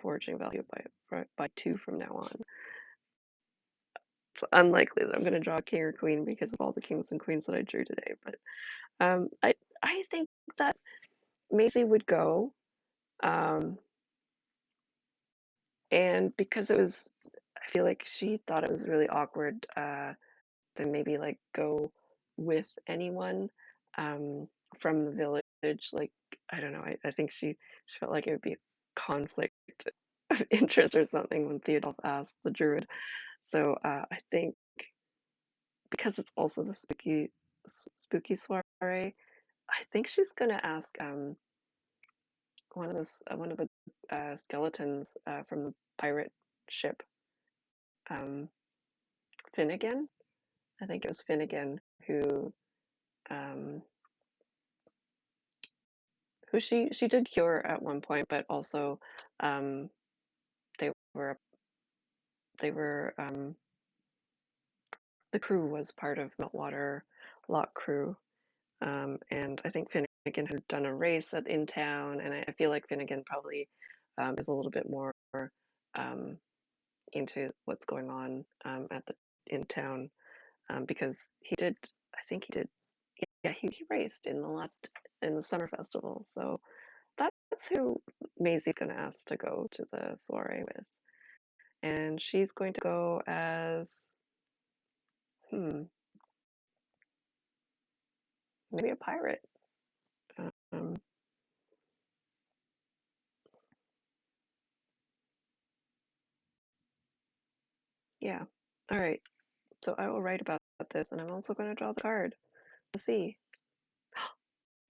S1: foraging value by 2 from now on. It's unlikely that I'm going to draw a king or queen because of all the kings and queens that I drew today, but I think that Maisie would go, um, and because I feel like she thought it was really awkward to maybe like go with anyone um, from the village. Like, I don't know, I think she felt like it would be a conflict of interest or something when Theodulf asked the druid. So I think because it's also the spooky soiree, I think she's gonna ask one of the skeletons from the pirate ship, um, Finnegan. I think it was Finnegan um, who she did cure at one point, but also um, they were they were the crew was part of Meltwater Lock crew, and I think Finnegan had done a race in town, and I feel like Finnegan probably is a little bit more um, into what's going on at the in town because he did. I think he did. Yeah, he raced in the summer festival. So that's who Maisie's gonna ask to go to the soiree with, and she's going to go as hmm maybe a pirate. Um, yeah. All right. So I will write about this, and I'm also going to draw the card to see.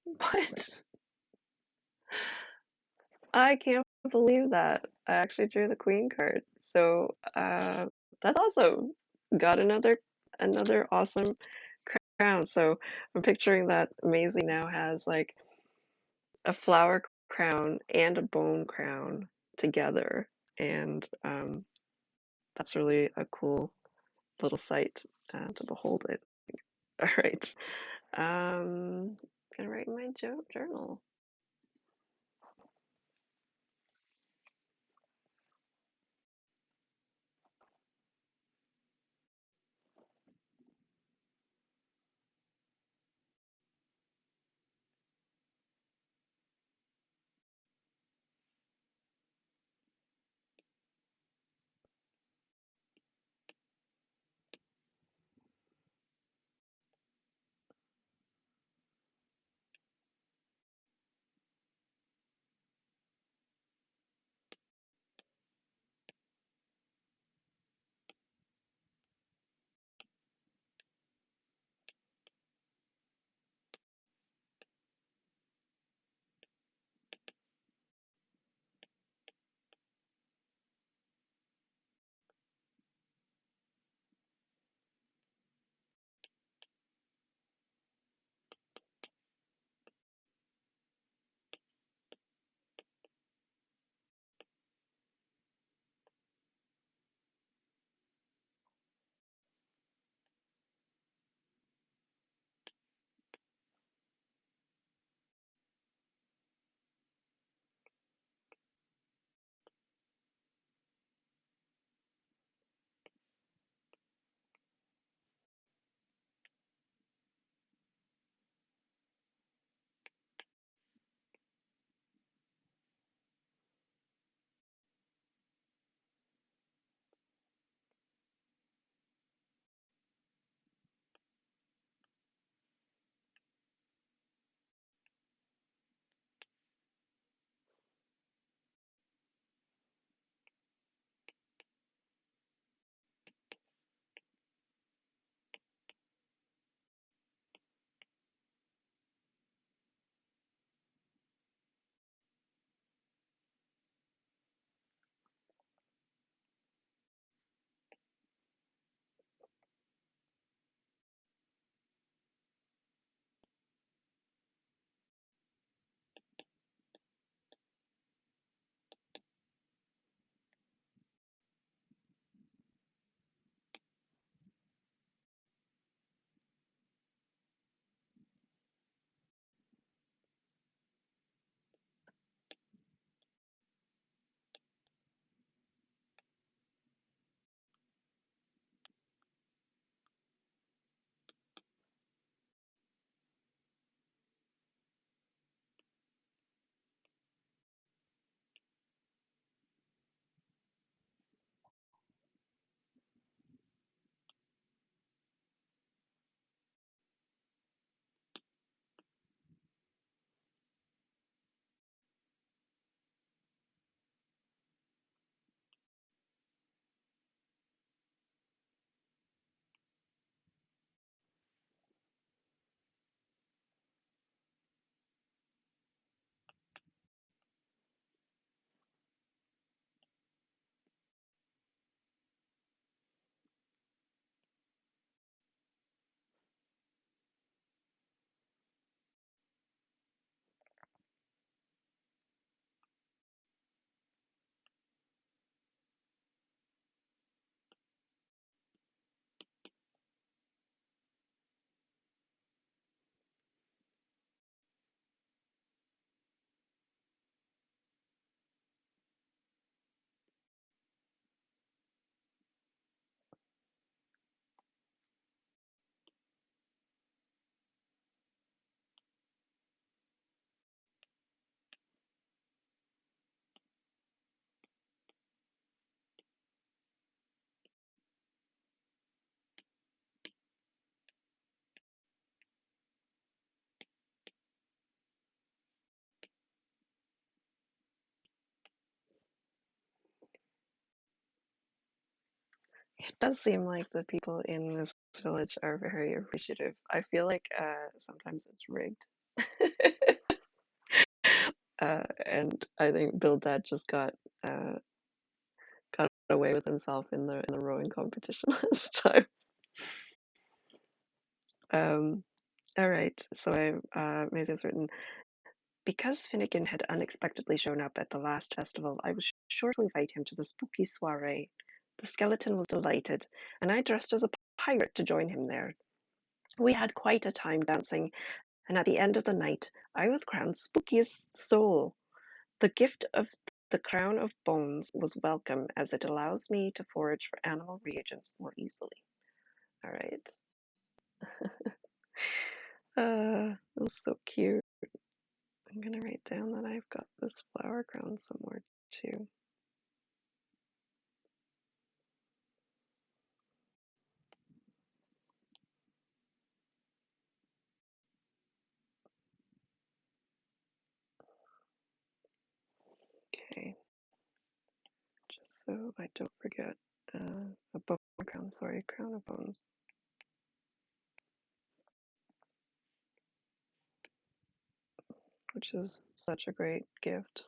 S1: What? I can't believe that. I actually drew the queen card. So that's awesome. Got another awesome crown. So I'm picturing that Maisie now has like a flower crown and a bone crown together, and that's really a cool little sight to behold it. All right. Gonna write in my journal. It does seem like the people in this village are very appreciative. I feel like sometimes it's rigged. And I think Bill Dad just got away with himself in the rowing competition last time. Um, all right, so Maisie has written, because Finnegan had unexpectedly shown up at the last festival, I was sure to invite him to the spooky soiree. The skeleton was delighted, and I dressed as a pirate to join him there. We had quite a time dancing, and at the end of the night, I was crowned spookiest soul. The gift of the crown of bones was welcome, as it allows me to forage for animal reagents more easily. All right. That was so cute. I'm gonna write down that I've got this flower crown somewhere too. Okay, just so I don't forget. A bone crown, sorry, crown of bones, which is such a great gift.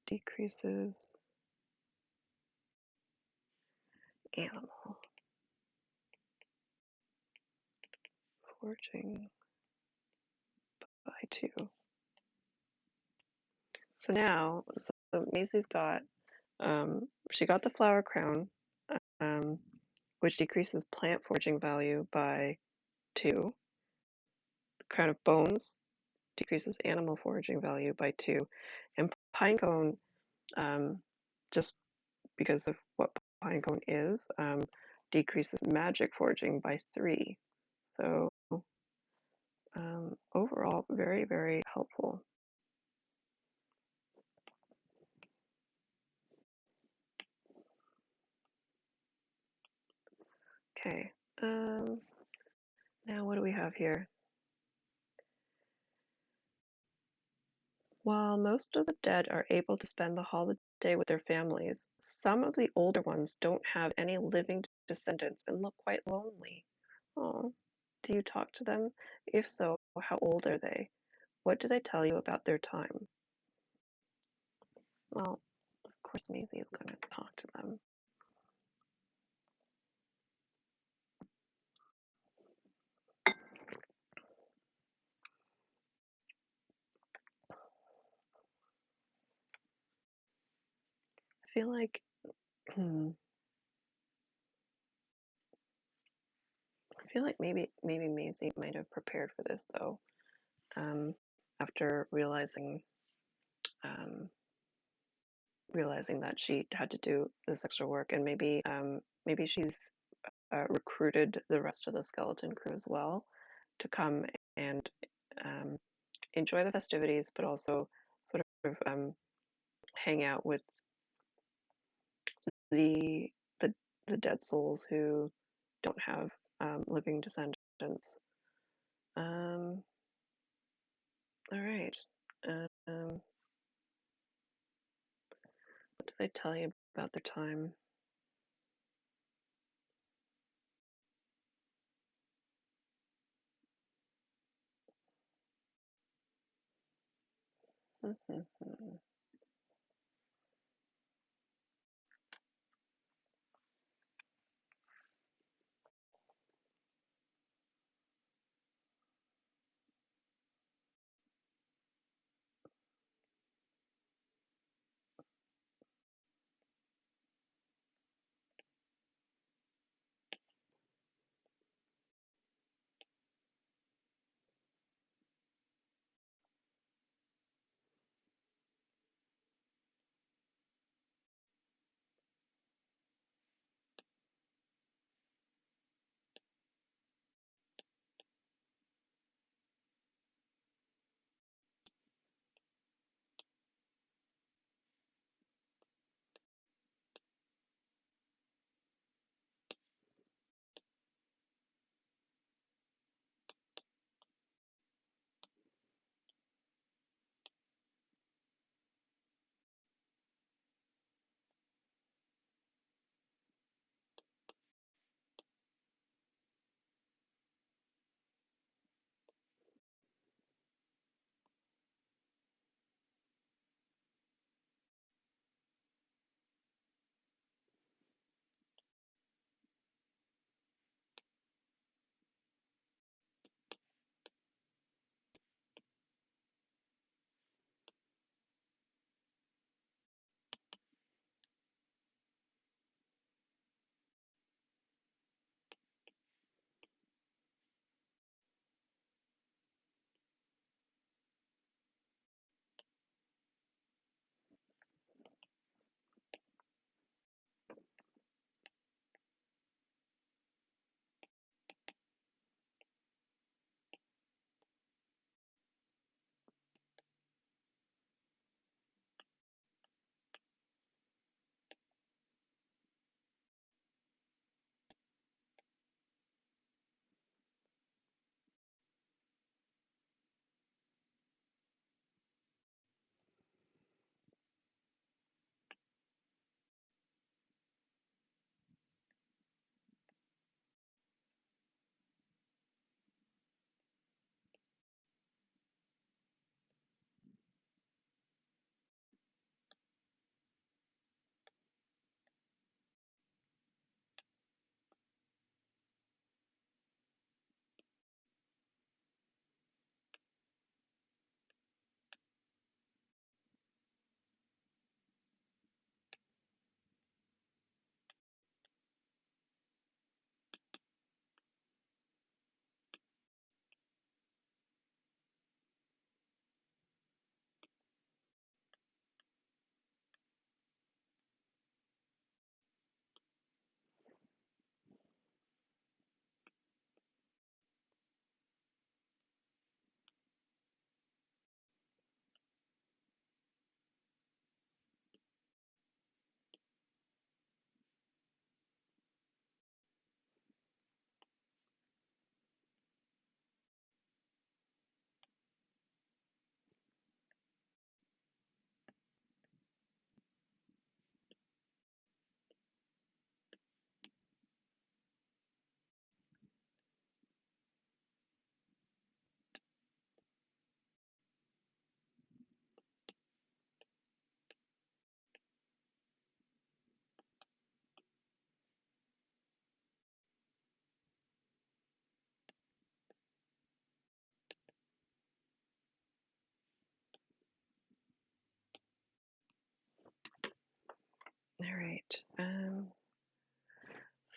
S1: Decreases animal foraging by 2. So now, so Maisie's got, she got the flower crown, um, which decreases plant foraging value by 2. The crown of bones decreases animal foraging value by 2. And pinecone, just because of what pinecone is, decreases magic foraging by 3. So overall, very, very helpful. Okay. Now what do we have here? While most of the dead are able to spend the holiday with their families, some of the older ones don't have any living descendants and look quite lonely. Oh, do you talk to them? If so, how old are they? What do they tell you about their time? Well, of course Maisie is going to talk to them. I feel like I feel like maybe Maisie might have prepared for this though. After um, realizing that she had to do this extra work, and maybe she's recruited the rest of the skeleton crew as well to come and um, enjoy the festivities, but also sort of hang out with the the the dead souls who don't have living descendants. Um, all right. What did they tell you about their time?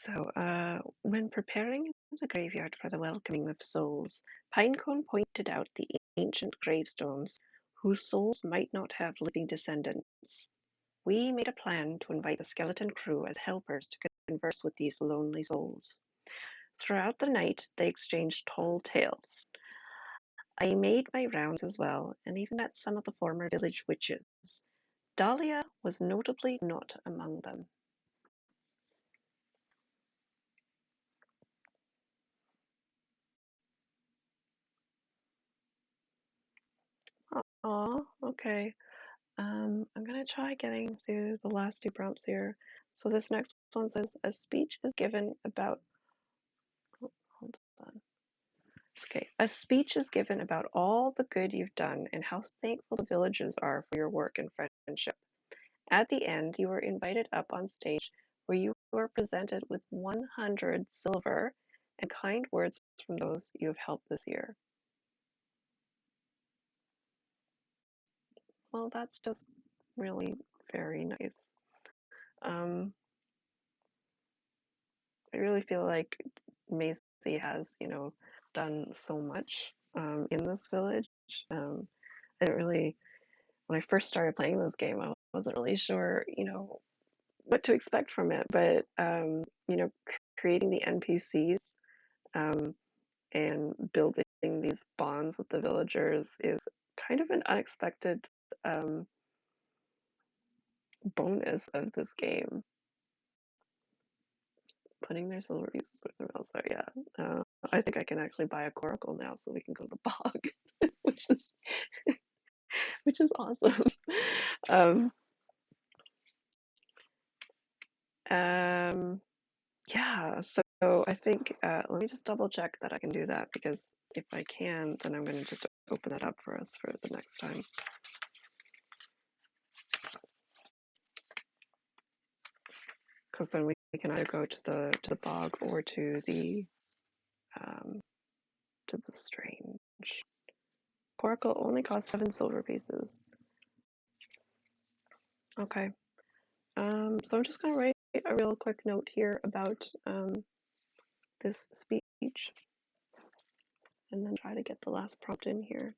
S1: right. When preparing the graveyard for the welcoming of souls, Pinecone pointed out the ancient gravestones whose souls might not have living descendants. We made a plan to invite the skeleton crew as helpers to converse with these lonely souls. Throughout the night, they exchanged tall tales. I made my rounds as well, and even met some of the former village witches. Dahlia was notably not among them. Aw, okay. I'm gonna try getting through the last two prompts here. So this next one says a speech is given about. Oh, hold on. Okay, a speech is given about all the good you've done and how thankful the villagers are for your work and friendship. At the end, you are invited up on stage where you are presented with 100 silver and kind words from those you have helped this year. Well, that's just really very nice. Um, I really feel like Maisie has, done so much in this village. Um, I didn't really, when I first started playing this game, I wasn't really sure, what to expect from it. But creating the NPCs um, and building these bonds with the villagers is kind of an unexpected um, bonus of this game. Putting their silver pieces with their mouth. So yeah, I think I can actually buy a coracle now, so we can go to the bog, which is which is awesome. Um, um, yeah, so I think let me just double check that I can do that because if I can, then I'm going to just open that up for us for the next time. Because then we can either go to the bog or um, to the strange. Coracle only costs 7 silver pieces. Okay. So I'm just going to write a real quick note here about this speech and then try to get the last prompt in here.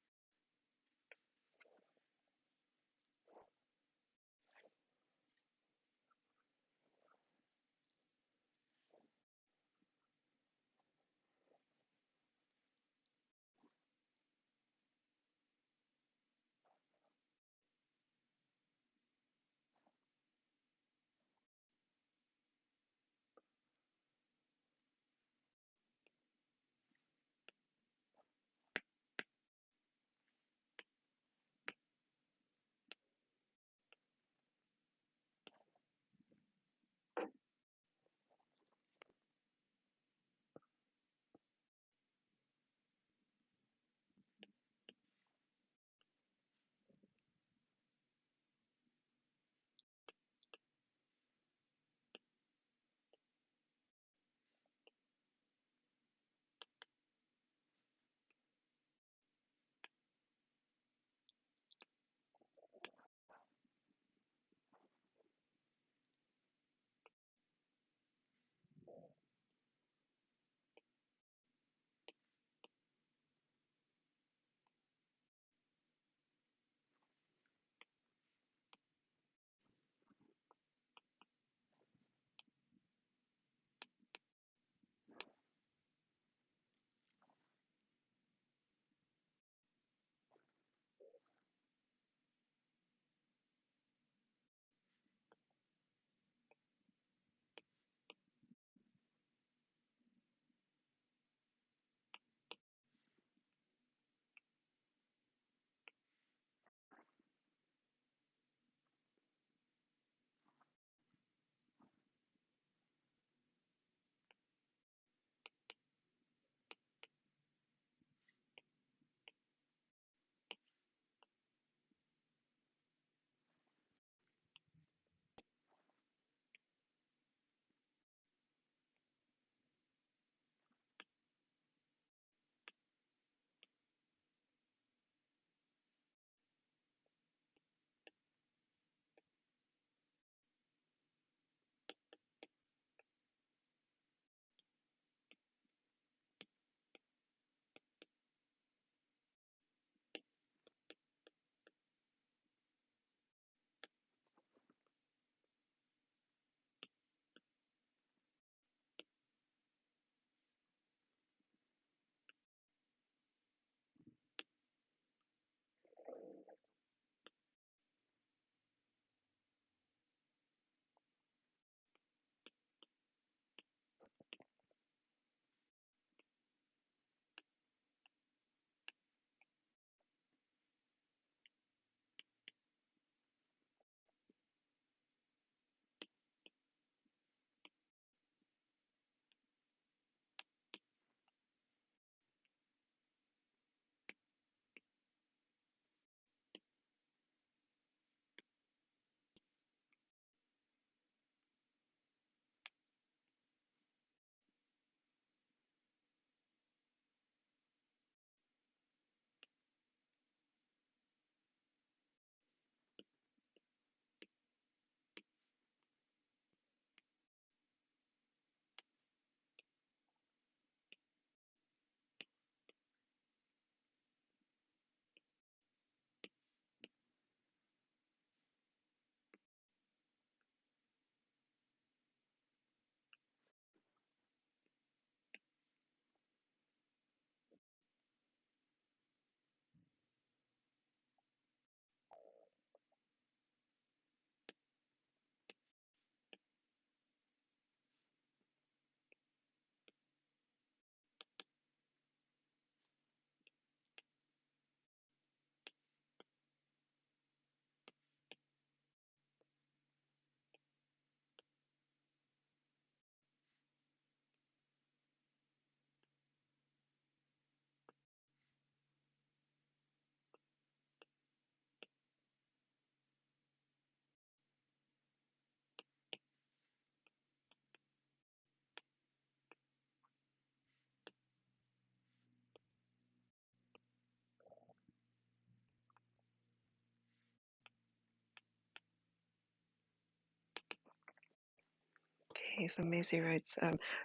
S1: Okay, so Maisie writes,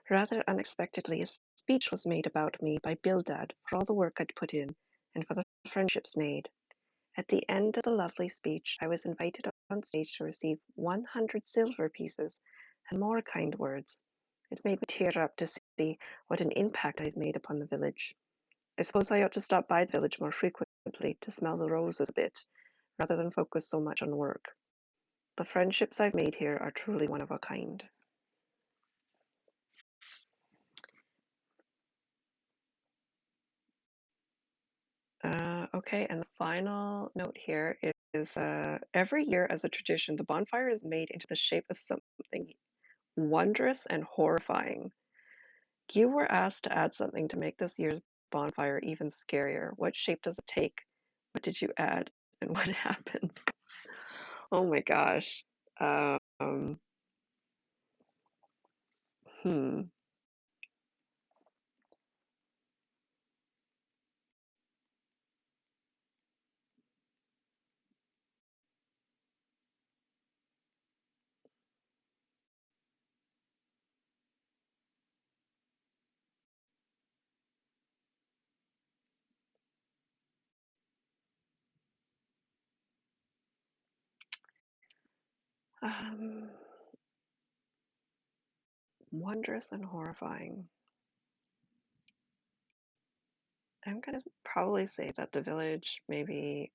S1: rather unexpectedly, a speech was made about me by Bildad for all the work I'd put in and for the friendships made. At the end of the lovely speech, I was invited on stage to receive 100 silver pieces and more kind words. It made me tear up to see what an impact I'd made upon the village. I suppose I ought to stop by the village more frequently to smell the roses a bit, rather than focus so much on work. The friendships I've made here are truly one of a kind. Okay, and the final note here is every year, as a tradition, the bonfire is made into the shape of something wondrous and horrifying. You were asked to add something to make this year's bonfire even scarier. What shape does it take? What did you add? And what happens? Oh my gosh. Um, hmm. Um, wondrous and horrifying. I'm gonna probably say that the village maybe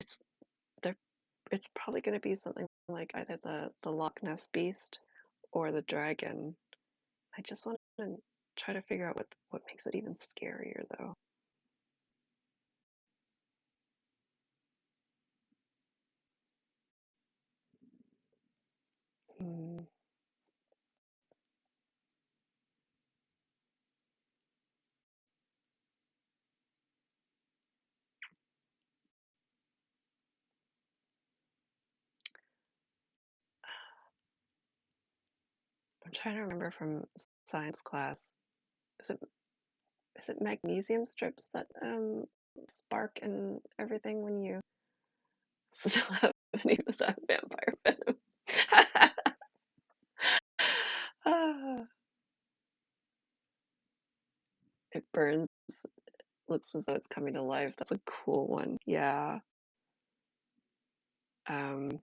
S1: it's there it's probably gonna be something like either the Loch Ness beast or the dragon. I just want to try to figure out what makes it even scarier though. Hmm. I'm trying to remember from science class. Is it is it magnesium strips that spark and everything when you still haven't used that vampire venom? Ah, it burns. Looks as though it's coming to life. That's a cool one. Yeah. Um,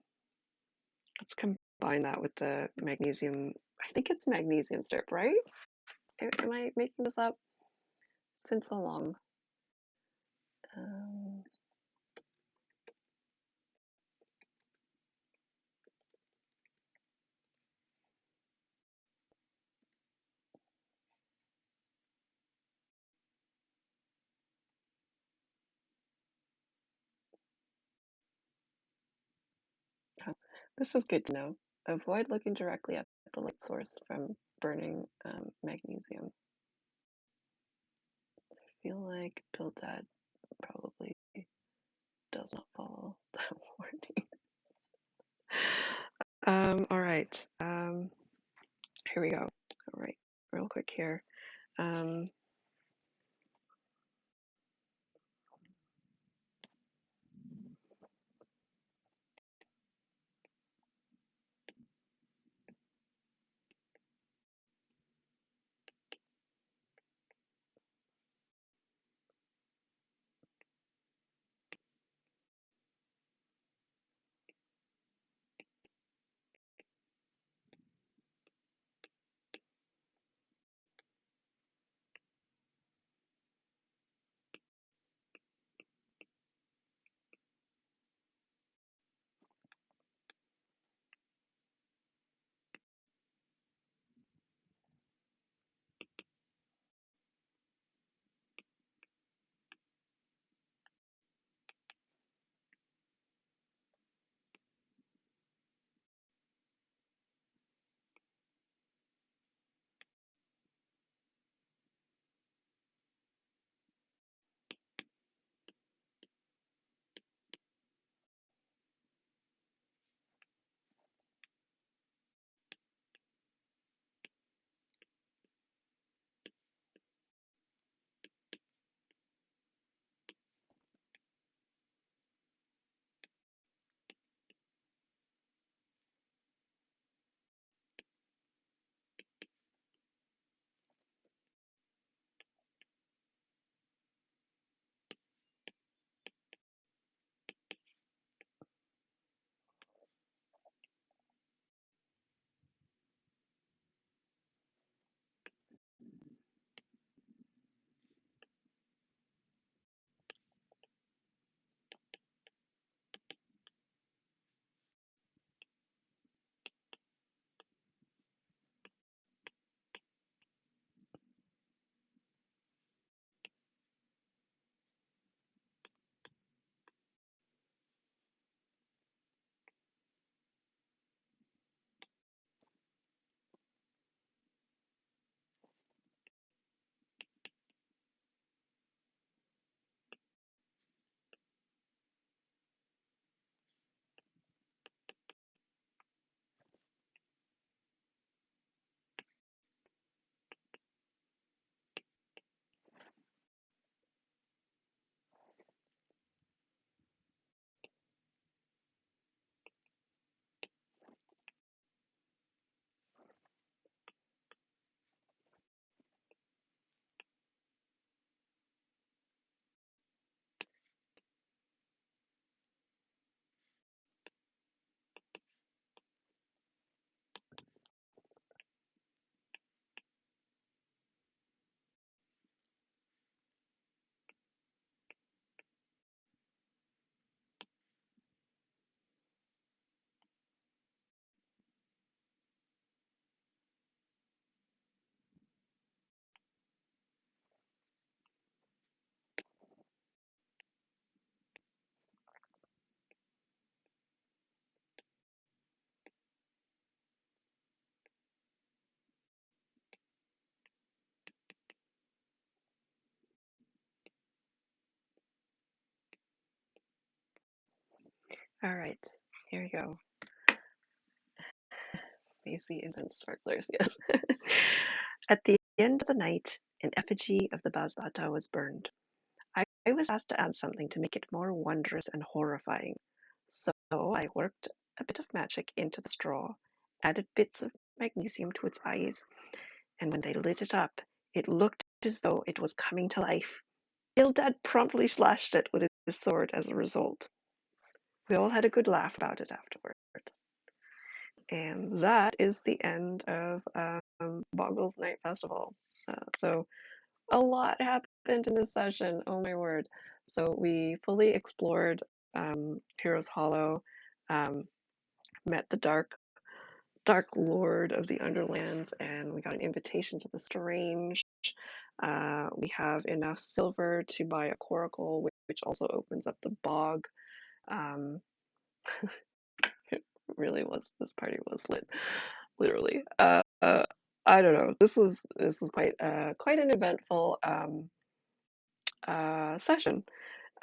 S1: let's combine that with the magnesium. I think it's magnesium strip, right? Am I making this up? It's been so long. Um, oh, this is good to know. Avoid looking directly at the light source from burning magnesium. I feel like Bildad probably does not follow that warning. All right. Here we go. All right, real quick here. Um, All right, here we go. Maisie invents sparklers, yes. At the end of the night, an effigy of the Basata was burned. I was asked to add something to make it more wondrous and horrifying. So I worked a bit of magic into the straw, added bits of magnesium to its eyes, and when they lit it up, it looked as though it was coming to life. Bildad promptly slashed it with his sword as a result. We all had a good laugh about it afterward. And that is the end of Bogle's Night Festival. So a lot happened in this session. Oh my word. So we fully explored Heroes Hollow, um, met the Dark Lord of the Underlands, and we got an invitation to the Strange. We have enough silver to buy a coracle, which also opens up the bog. Um, it really was. This party was lit, literally. I don't know. This was quite an eventful session.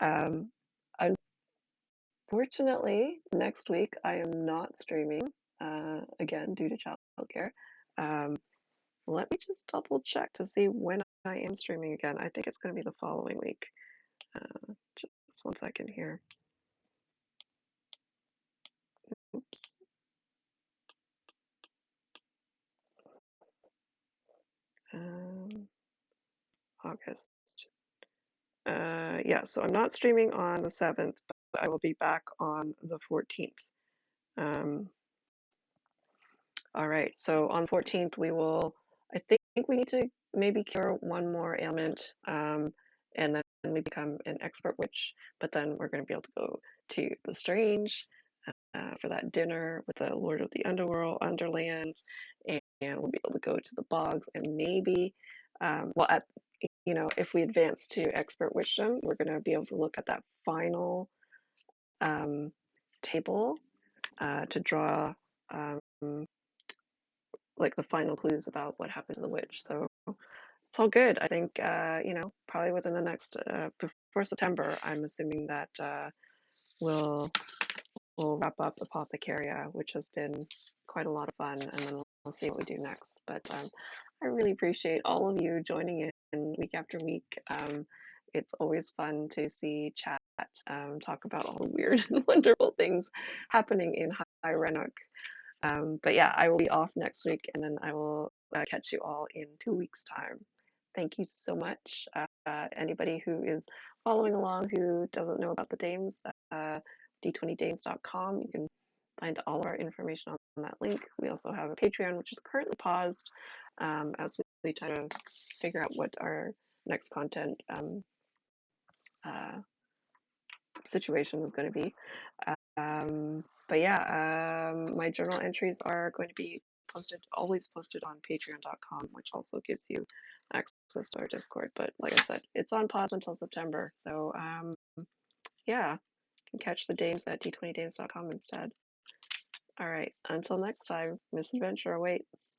S1: Um, Unfortunately, next week I am not streaming again due to childcare. Um, Let me just double check to see when I am streaming again. I think it's going to be the following week. Just one second here. Oops. Um, August. Yeah, so I'm not streaming on the 7th, but I will be back on the 14th. Um, all right, so on 14th I think we need to maybe cure one more ailment, and then we become an expert witch, but then we're going to be able to go to the Strange for that dinner with the Lord of the Underlands, and we'll be able to go to the bogs and maybe, well, if we advance to expert wisdom, we're going to be able to look at that final um, table to draw um, like the final clues about what happened to the witch. So it's all good. I think probably within the next before September, I'm assuming that we'll wrap up Apothecaria, which has been quite a lot of fun, and then we'll see what we do next. But I really appreciate all of you joining in week after week. It's always fun to see chat, talk about all the weird and wonderful things happening in High Renok. But yeah, I will be off next week, and then I will catch you all in 2 weeks' time. Thank you so much. Anybody who is following along who doesn't know about the Dames, d20dames.com, you can find all our information on that link. We also have a Patreon, which is currently paused as we try to figure out what our next content uh, situation is going to be. But yeah, my journal entries are going to be always posted on patreon.com, which also gives you access to our Discord. But like I said, it's on pause until September. So yeah, you can catch the Dames at d20dames.com instead. All right, until next time, misadventure awaits.